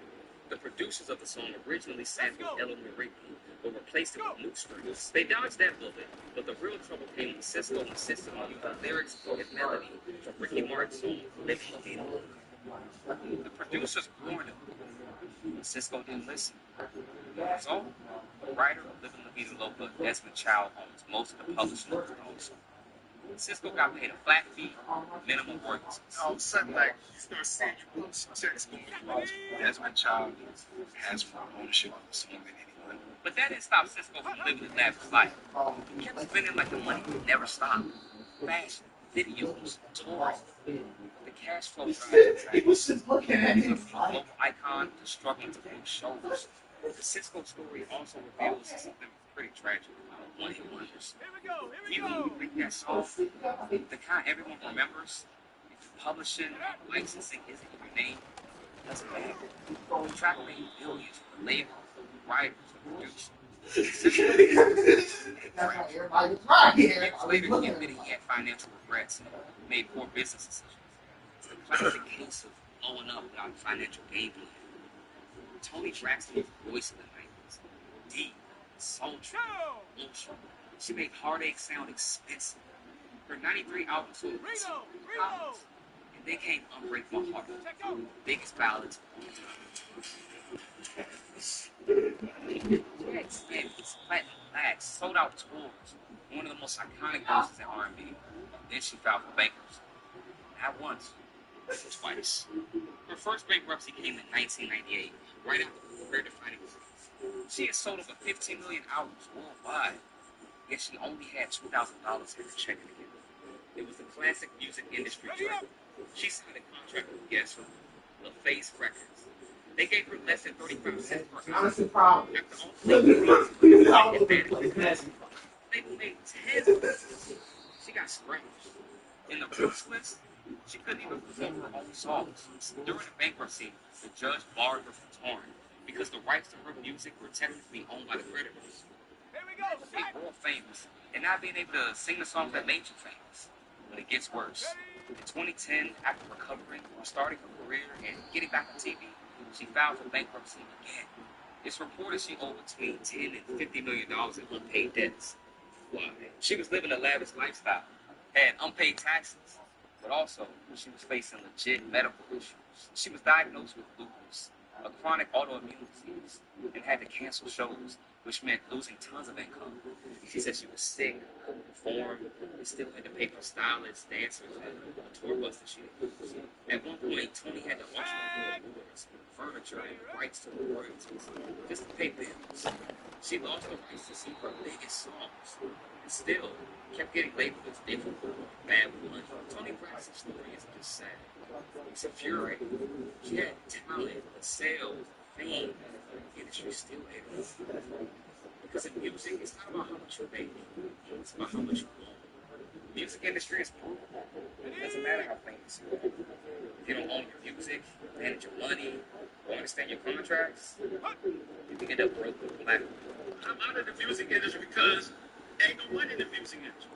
The producers of the song originally sampled Eleanor Rigby, but replaced it with new strings. They dodged that bullet, but the real trouble came when Cisco insisted on using lyrics and melody from Ricky Martin's song, Living La Vida Loca. The producers warned him, but Cisco didn't listen. So, the writer of Living La Vida Loca, Desmond Child, owns most of the publishing of the song. Cisco got paid a flat fee, minimum royalties. All of a sudden, like, you start seeing you lose checks going across. Desmond Child has more ownership of the song than anyone. But that didn't stop Cisco from living his lavish life. He kept spending like the money never stopped. Fashion, videos, touring. The cash flow drives. He was just looking at He's a him global icon to struggling to book shows. The Cisco story also reveals something pretty tragic about one-hit wonders. Even when you make that song, the kind everyone remembers, if publishing, licensing isn't your name, that's bad. The track made billions for the label, writers, and producers. Everybody's right here. Years later, he admitted he had financial regrets and made poor business decisions. It's the classic case of blowing up without a financial game plan. Tony Braxton was the voice of the 90s. Deep, sultry, emotional. She made Heartache sound expensive. Her 93 album sold $2 million. And then came Unbreak My Heart, the biggest ballads of all time. Yes, platinum plaques, sold out tours, one of the most iconic voices in R&B. Then she filed for bankruptcy. Not once, but twice. Her first bankruptcy came in 1998, right after her career-defining release. She had sold over 15 million albums worldwide, yet she only had $2,000 in her checking account. It was the classic music industry trick. She signed a contract with Guess Who, LaFace Records. They gave her less than 35 cents per album. That's the problem. After all the label made tens. She got scratched. In the roots list, she couldn't even perform her own songs. During the bankruptcy, the judge barred her from touring because the rights to her music were technically owned by the creditors. Being world famous and not being able to sing the songs that made you famous. But it gets worse. In 2010, after recovering, restarting her career, and getting back on TV, she filed for bankruptcy again. It's reported she owed between $10 and $50 million in unpaid debts. Why? She was living a lavish lifestyle, had unpaid taxes, but also she was facing legit medical issues. She was diagnosed with lupus, a chronic autoimmune disease, and had to cancel shows, which meant losing tons of income. She said she was sick, couldn't perform, and still had to pay for stylists, dancers, and a tour bus that she didn't use. At one point, Tony had to auction off her awards, furniture, and rights to the royalties just to pay bills. She lost the rights to some of her biggest songs, and still kept getting labeled as different. Bad One. Tony Braxton's story isn't just sad. It's infuriating. She had talent, sales, fame. The industry still hated her. Because in music, it's not about how much you make. It's about how much you own. The music industry is brutal. It doesn't matter how famous you are. If you don't own your music, manage your money, or understand your contracts, you can end up broke with black. I'm out of the music industry because ain't no money in the music industry.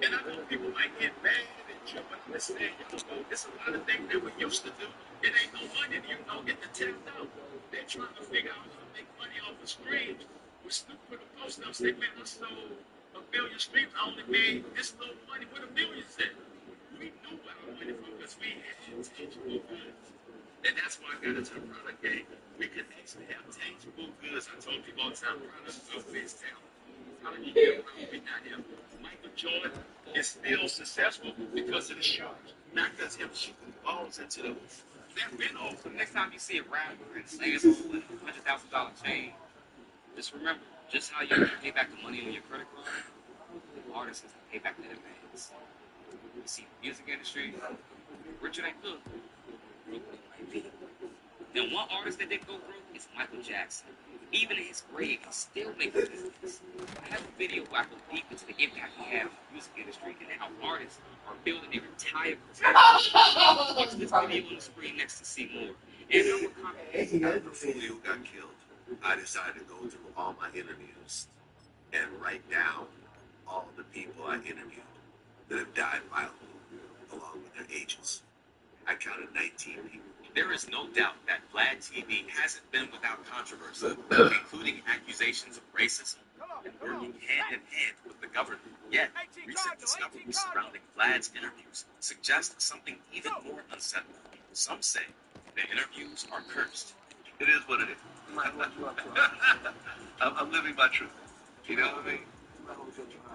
And I know people might get mad at you, but understand, y'all know there's a lot of things that we used to do. It ain't no money, you don't get the tapped out. They're trying to figure out how to make money off of streams. When Snoop put a post up, say, man, I sold 1 billion streams, I only made this little money. Where the millions at? We knew where our money from because we had tangible goods. And that's why I got into the product game. We could actually have tangible goods. I told people all the time, product of this talent. How do you get around we not him? Michael Jordan is still successful because of the shoes, not because him shooting balls into the. They've been over. So the next time you see a rapper and slang his hole in a $100,000 chain, just remember, just how you pay back the money on your credit card, artists has to pay back their demands. You see, the music industry, richer than good, broke than might be. And one artist that didn't go broke is Michael Jackson. Even in his grave, he's still making business. I have a video where I go deep into the impact he had on the music industry and how artists are building their entire career. Watch this video on the screen next to see more. And I'm a comment. After Julio got killed, I decided to go through all my interviews and write down all the people I interviewed that have died violently, along with their ages. I counted 19 people. There is no doubt that Vlad TV hasn't been without controversy, including accusations of racism and working hand in hand with the government. Yet, recent discoveries surrounding Vlad's interviews suggest something even more unsettling. Some say the interviews are cursed. It is what it is. I'm living my truth. You know what I mean?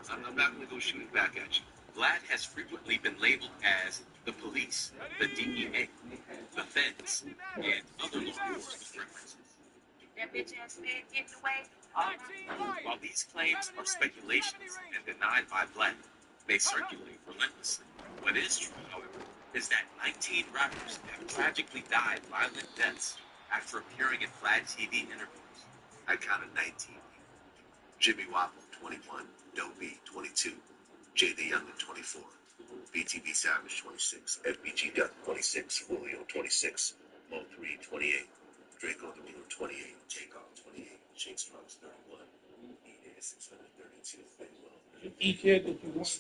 I'm not going to go shooting back at you. Vlad has frequently been labeled as the police, the DEA, the feds, and other law enforcement references. That bitch ass man getting away. While these claims are speculations and denied by Vlad, they circulate relentlessly. What is true, however, is that 19 rappers have tragically died violent deaths after appearing in Vlad TV interviews. I counted 19 people. Jimmy Waffle, 21. Doe B, 22. Jay the Younger, 24. BTB Savage, 26. FBG Duck, 26. Julio, 26. Mo 3, 28. Draco the Blue, 28. Takeoff, 28. Shake Strong's, 31. EA 632. Each head that you want.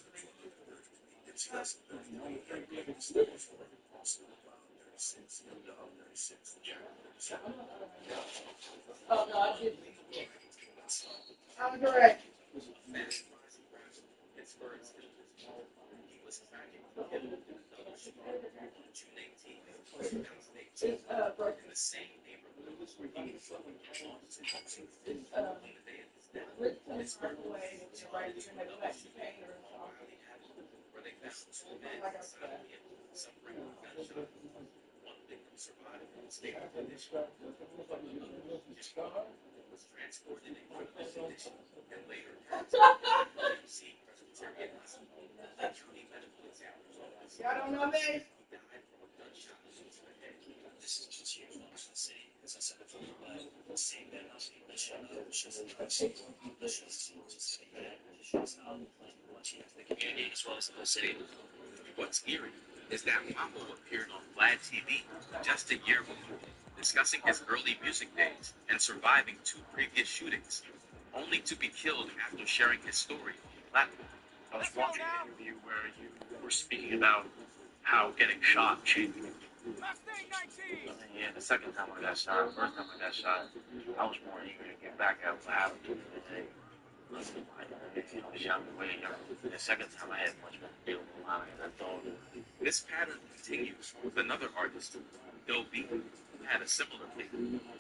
In 2033, 34. Also, 36. Young Dog, 36. Jack, 37. Oh, no, I didn't. I'm correct. In the same neighborhood where he was living on It's away, right, you're gonna go back to pain or where they found two men inside of him, some regular gunshot. One victim survived in stable condition. Another was transported in critical condition and later passed received Presbyterian Hospital and county medical examiner's office. y'all don't know me? He died from a gunshot wound to the head. This is just here in Washington City. As I said before, the same man I see the shot of the shots of the vaccine. The shots of the city. The shots of the community as well as the whole city. What's eerie is that Waffle appeared on Vlad TV just a year before, discussing his early music days and surviving 2 previous shootings, only to be killed after sharing his story on the platform. I was watching an interview where you were speaking about how getting shot changed you. Yeah, the second time I got shot, first time I got shot, I was more eager to get back at what happened to me. I shot me way younger. The second time I had much more feel behind it. I thought. This pattern continues with another artist, Doe B, who had a similar fate.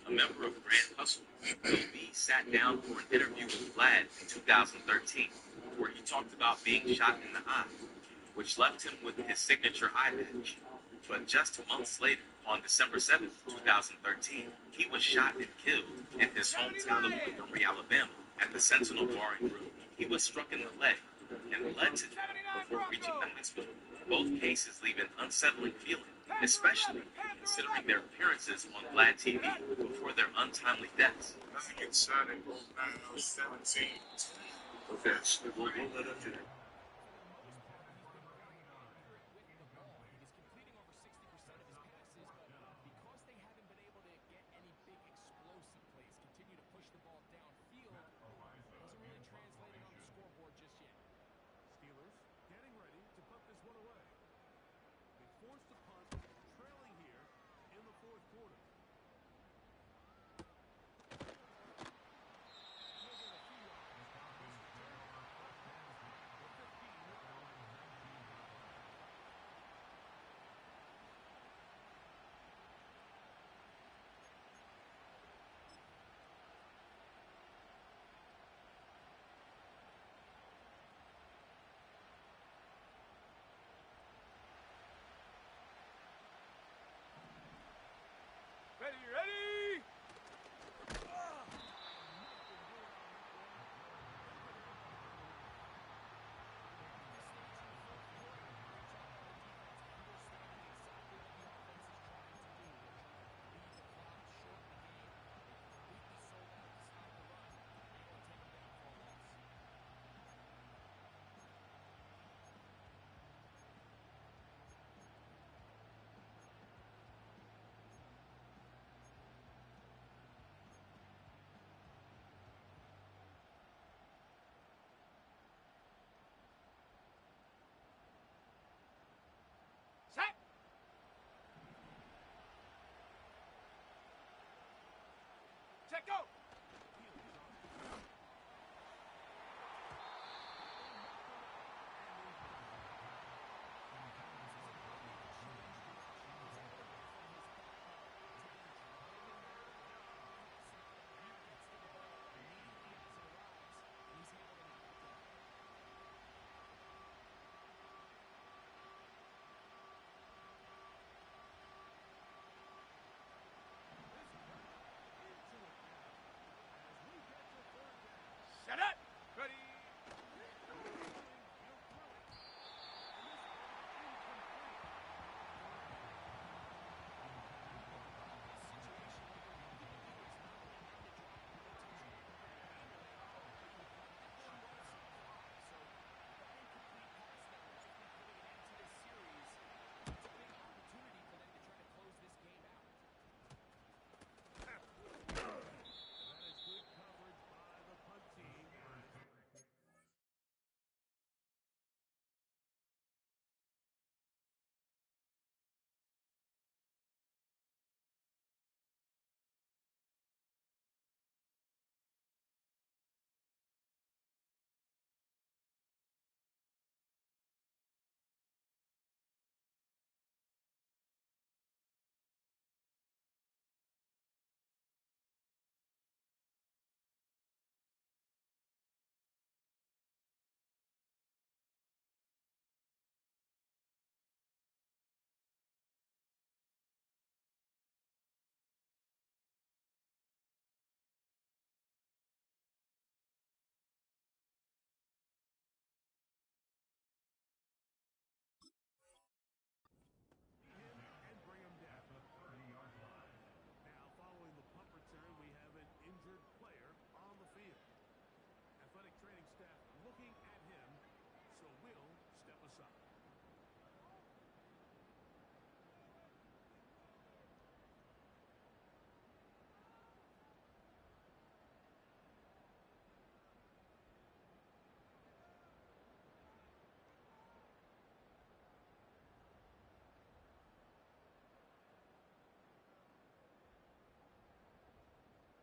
A member of Grand Hustle, Doe B sat down for an interview with Vlad in 2013, where he talked about being shot in the eye, which left him with his signature eye patch. But just months later, on December 7th, 2013, he was shot and killed in his hometown of Montgomery, Alabama, the Sentinel barring room, he was struck in the leg and bled to death before reaching the hospital. Both cases leave an unsettling feeling, especially considering their appearances on Vlad TV before their untimely deaths. Doesn't get shot at both 917. Okay, so we'll let up to that. Ready, ready! Set! Check, go! Set it! Ready!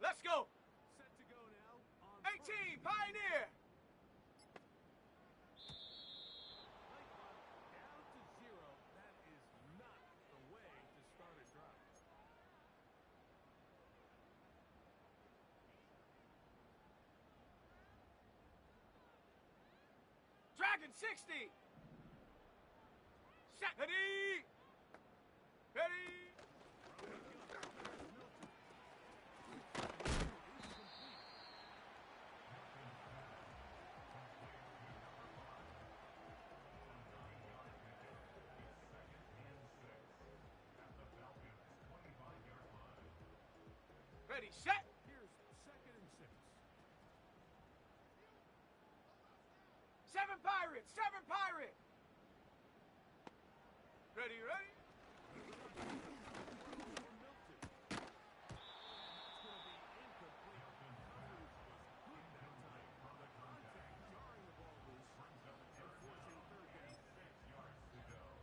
Let's go! Set to go now. 18, Pioneer! Down to 0. That is not the way to start a drive. Dragon 60! Set! Ready! Ready! Ready, set. Here's 2nd and 6. 7 Pirate, 7 Pirate. Ready, ready.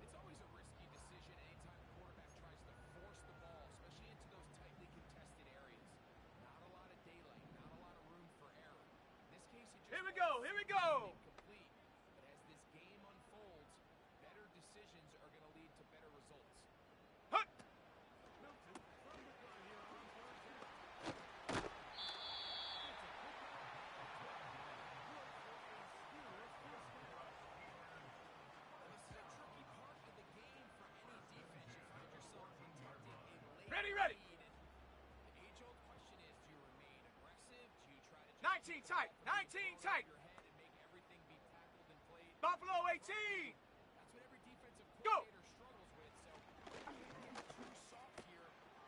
It's always a risky decision anytime the quarterback tries to force the ball, especially into those tightly contested areas. Not a lot of daylight, not a lot of room for error. In this case, it just Here we go, here we go. Complete. But as this game unfolds, better decisions are going to lead to better results. Hut. Milton from the gun here on 3rd down. It's a This is a tricky part of the game for any defense. You find yourself protecting a late Ready, ready. lead. The age-old question is, do you remain aggressive? Do you try to just 19 tight, 19 tight. your head and make everything be tackled and played? Buffalo 18. That's what every defensive Go. coordinator struggles with. So, getting too soft here. Intercepted.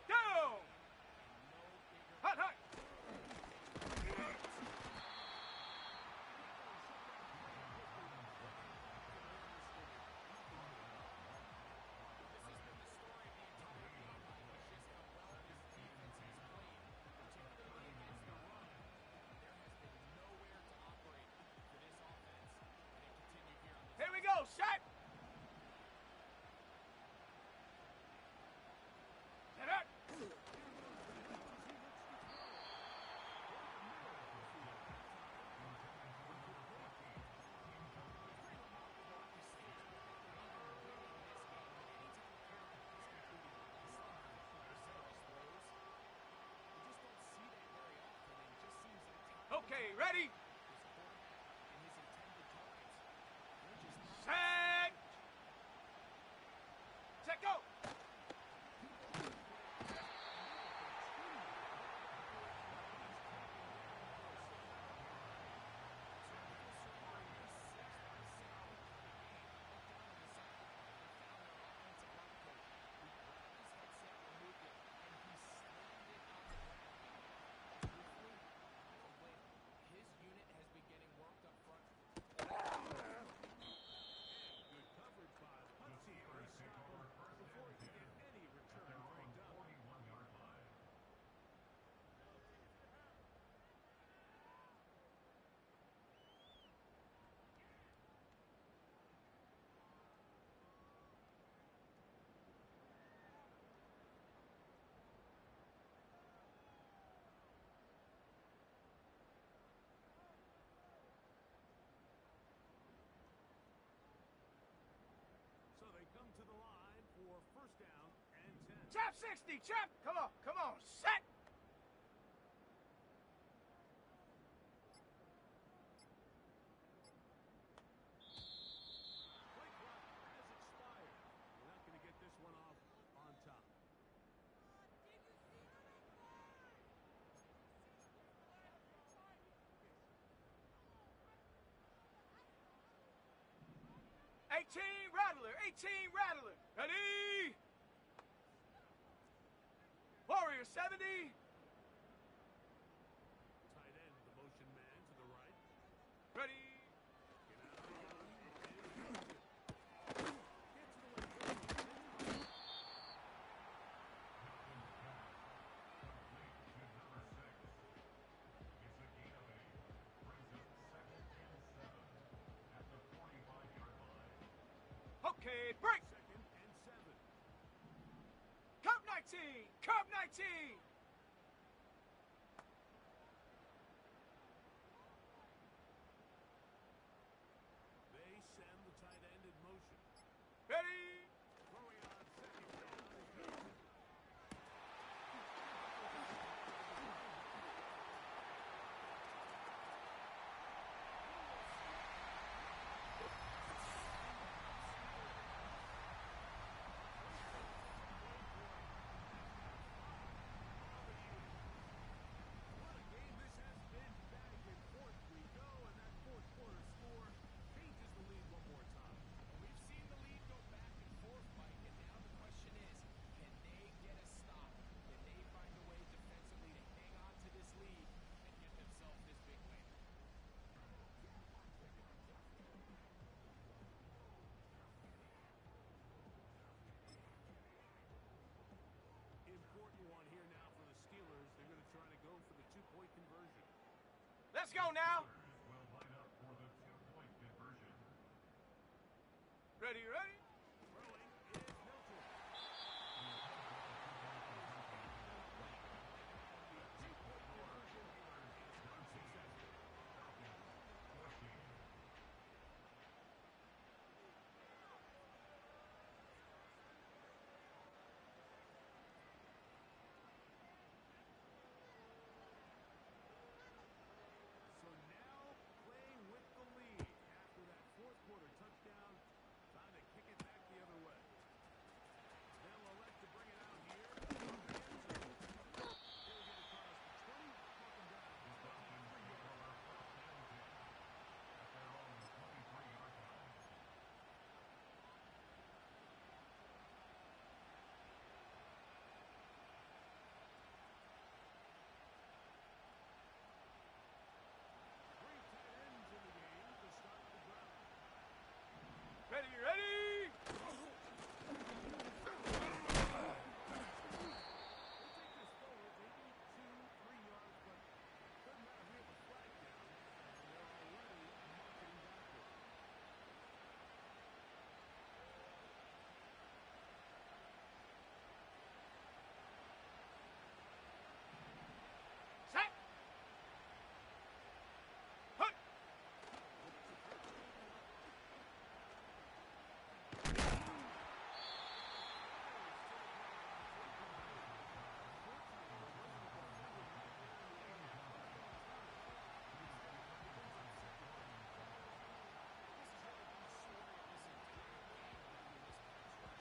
Down. Hut, hut. Here we go, set. Set up. Okay, ready? Set. Set, go. His unit has been getting worked up front. Good coverage by Hudson. Before he can get any return on down. 41-yard line. So they come to the line for 1st down and 10. Chap 60, chap. Come on, set. Play clock has expired. We're not going to get this one off on top. Rattler, 18 Rattler. Ready? Warrior 70. Tight end, the motion man to the right. Ready? Get out of the gun. Get to the left. It's a gain of 8. Brings up 2nd and 7 at the 45-yard line. Okay, break. 2nd and 7. Cup 19, Cup 19. They send the tight end in motion. Ready? Throwing on 2nd down is Milton. Let's go now. Will line up for the two-point conversion. Ready, ready. So now playing with the lead after that fourth quarter touchdown. Time to kick it back the other way. They'll elect to bring it out here. He'll get across the 20, knock him down. This option will cover first and 10 at their own 23-yard line. Three tight ends in the game to start the drive. Ready, ready. They take this forward, maybe 2-3 yards, but doesn't matter. We have a flag down, and they're already marching backward. Set. Hut.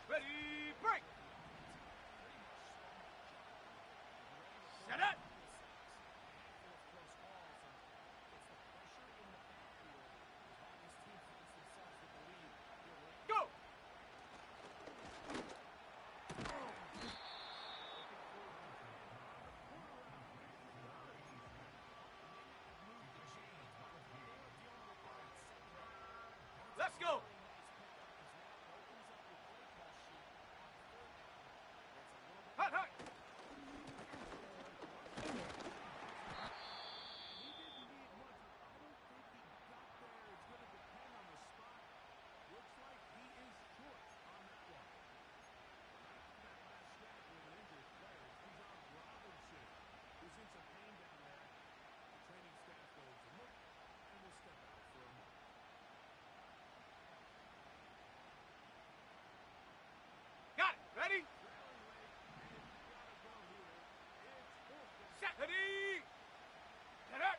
Ready, break. Set it. Go. Let's go. Hut, hut. He didn't need much. I don't think he got there. It's going to depend on the spot. Looks like he is short on that one. That last snap with an injured player. He's on Robinson, who's in some pain down there. The training staff goes to look and will step out for a moment. Got it. Ready. Trailing late, and you gotta go here. It's fourth down. Set. Ready. Set it.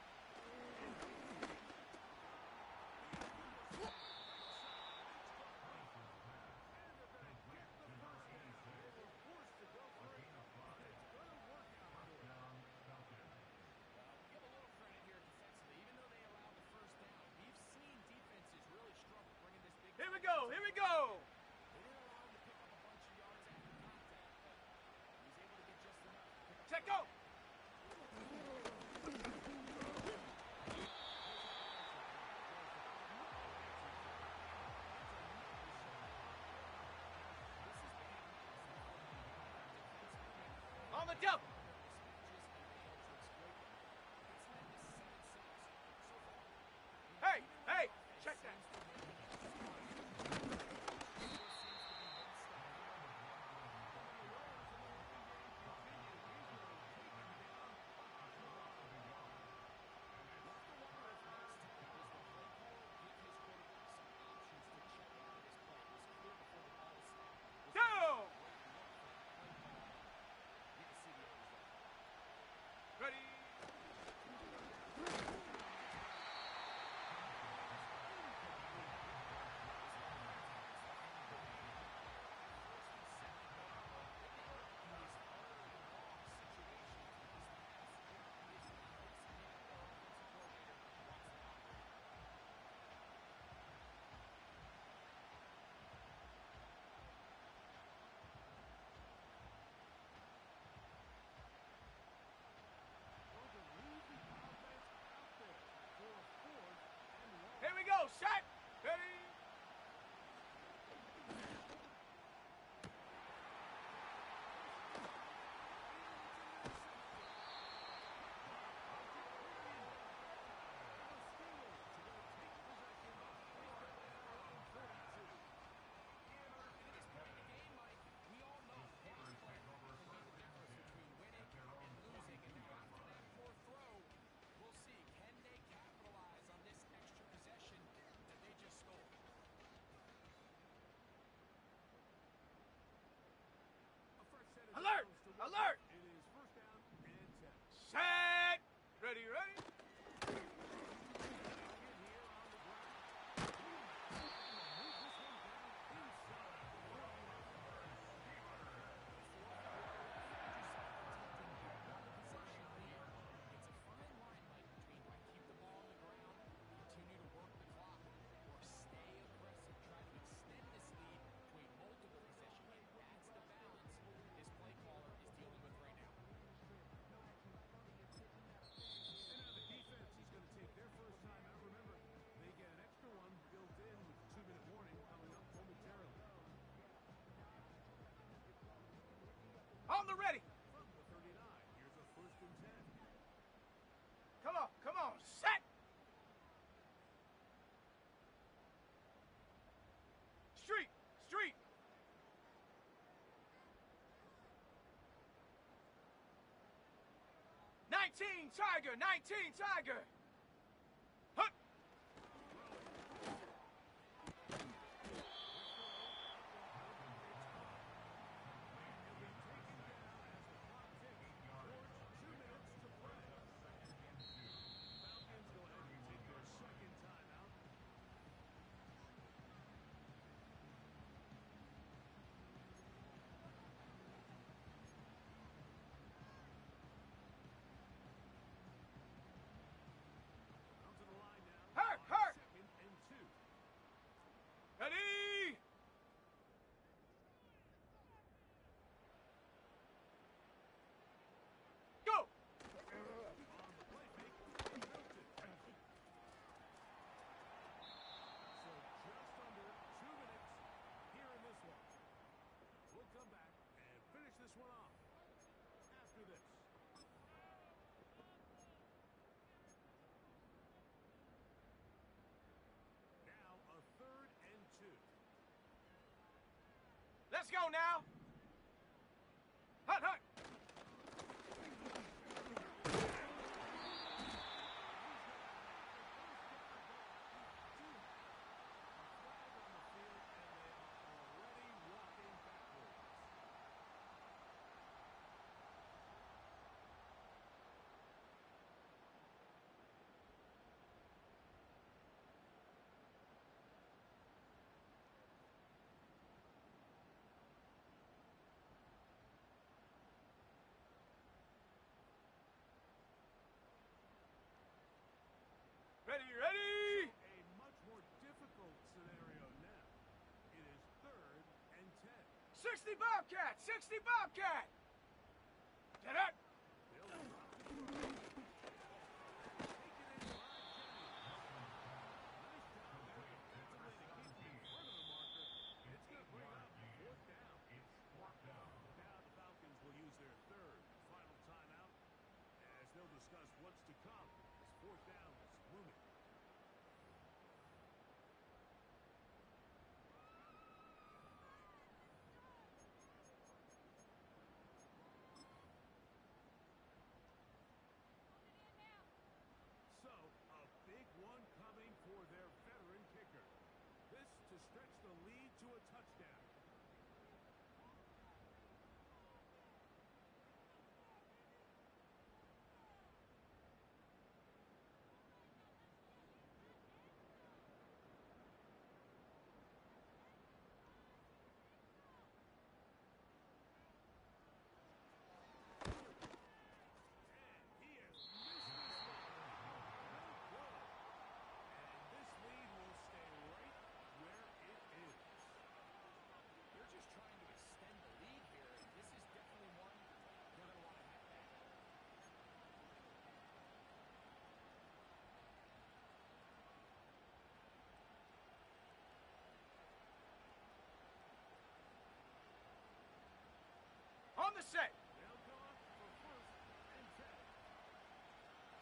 Give a little credit here defensively. Even though they allowed the first down, we've seen defenses really struggle bringing this big. Here we go. Here we go. They didn't allow him to pick up a bunch of yards after contact, but he was able to get just enough to pick up. Check go. On the jump. Hey, hey, check that. Down. You can see the 19 Tiger, 19 Tiger. Hut. Hurt, hurt. Ready. Go. So just under 2 minutes here in this one. We'll come back and finish this one off after this. Now a 3rd and 2. Let's go now. Hut, hut. Ready, ready. A much more difficult scenario now. It is 3rd and 10. 60 Bobcat, 60 Bobcat. Get up. They'll discuss what's to come as 4th down is looming. So, a big one coming for their veteran kicker. This to stretch the lead to a touchdown. Just trying to extend the lead here, and this is definitely one they're going to want to have back. On the set. They'll go up for 1st and 10.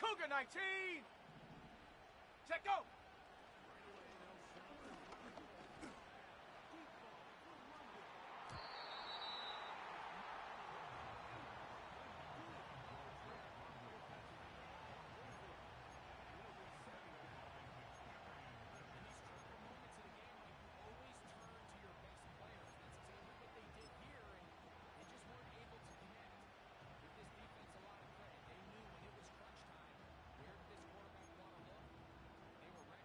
Cougar 19. Set, go. They were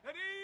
Ready?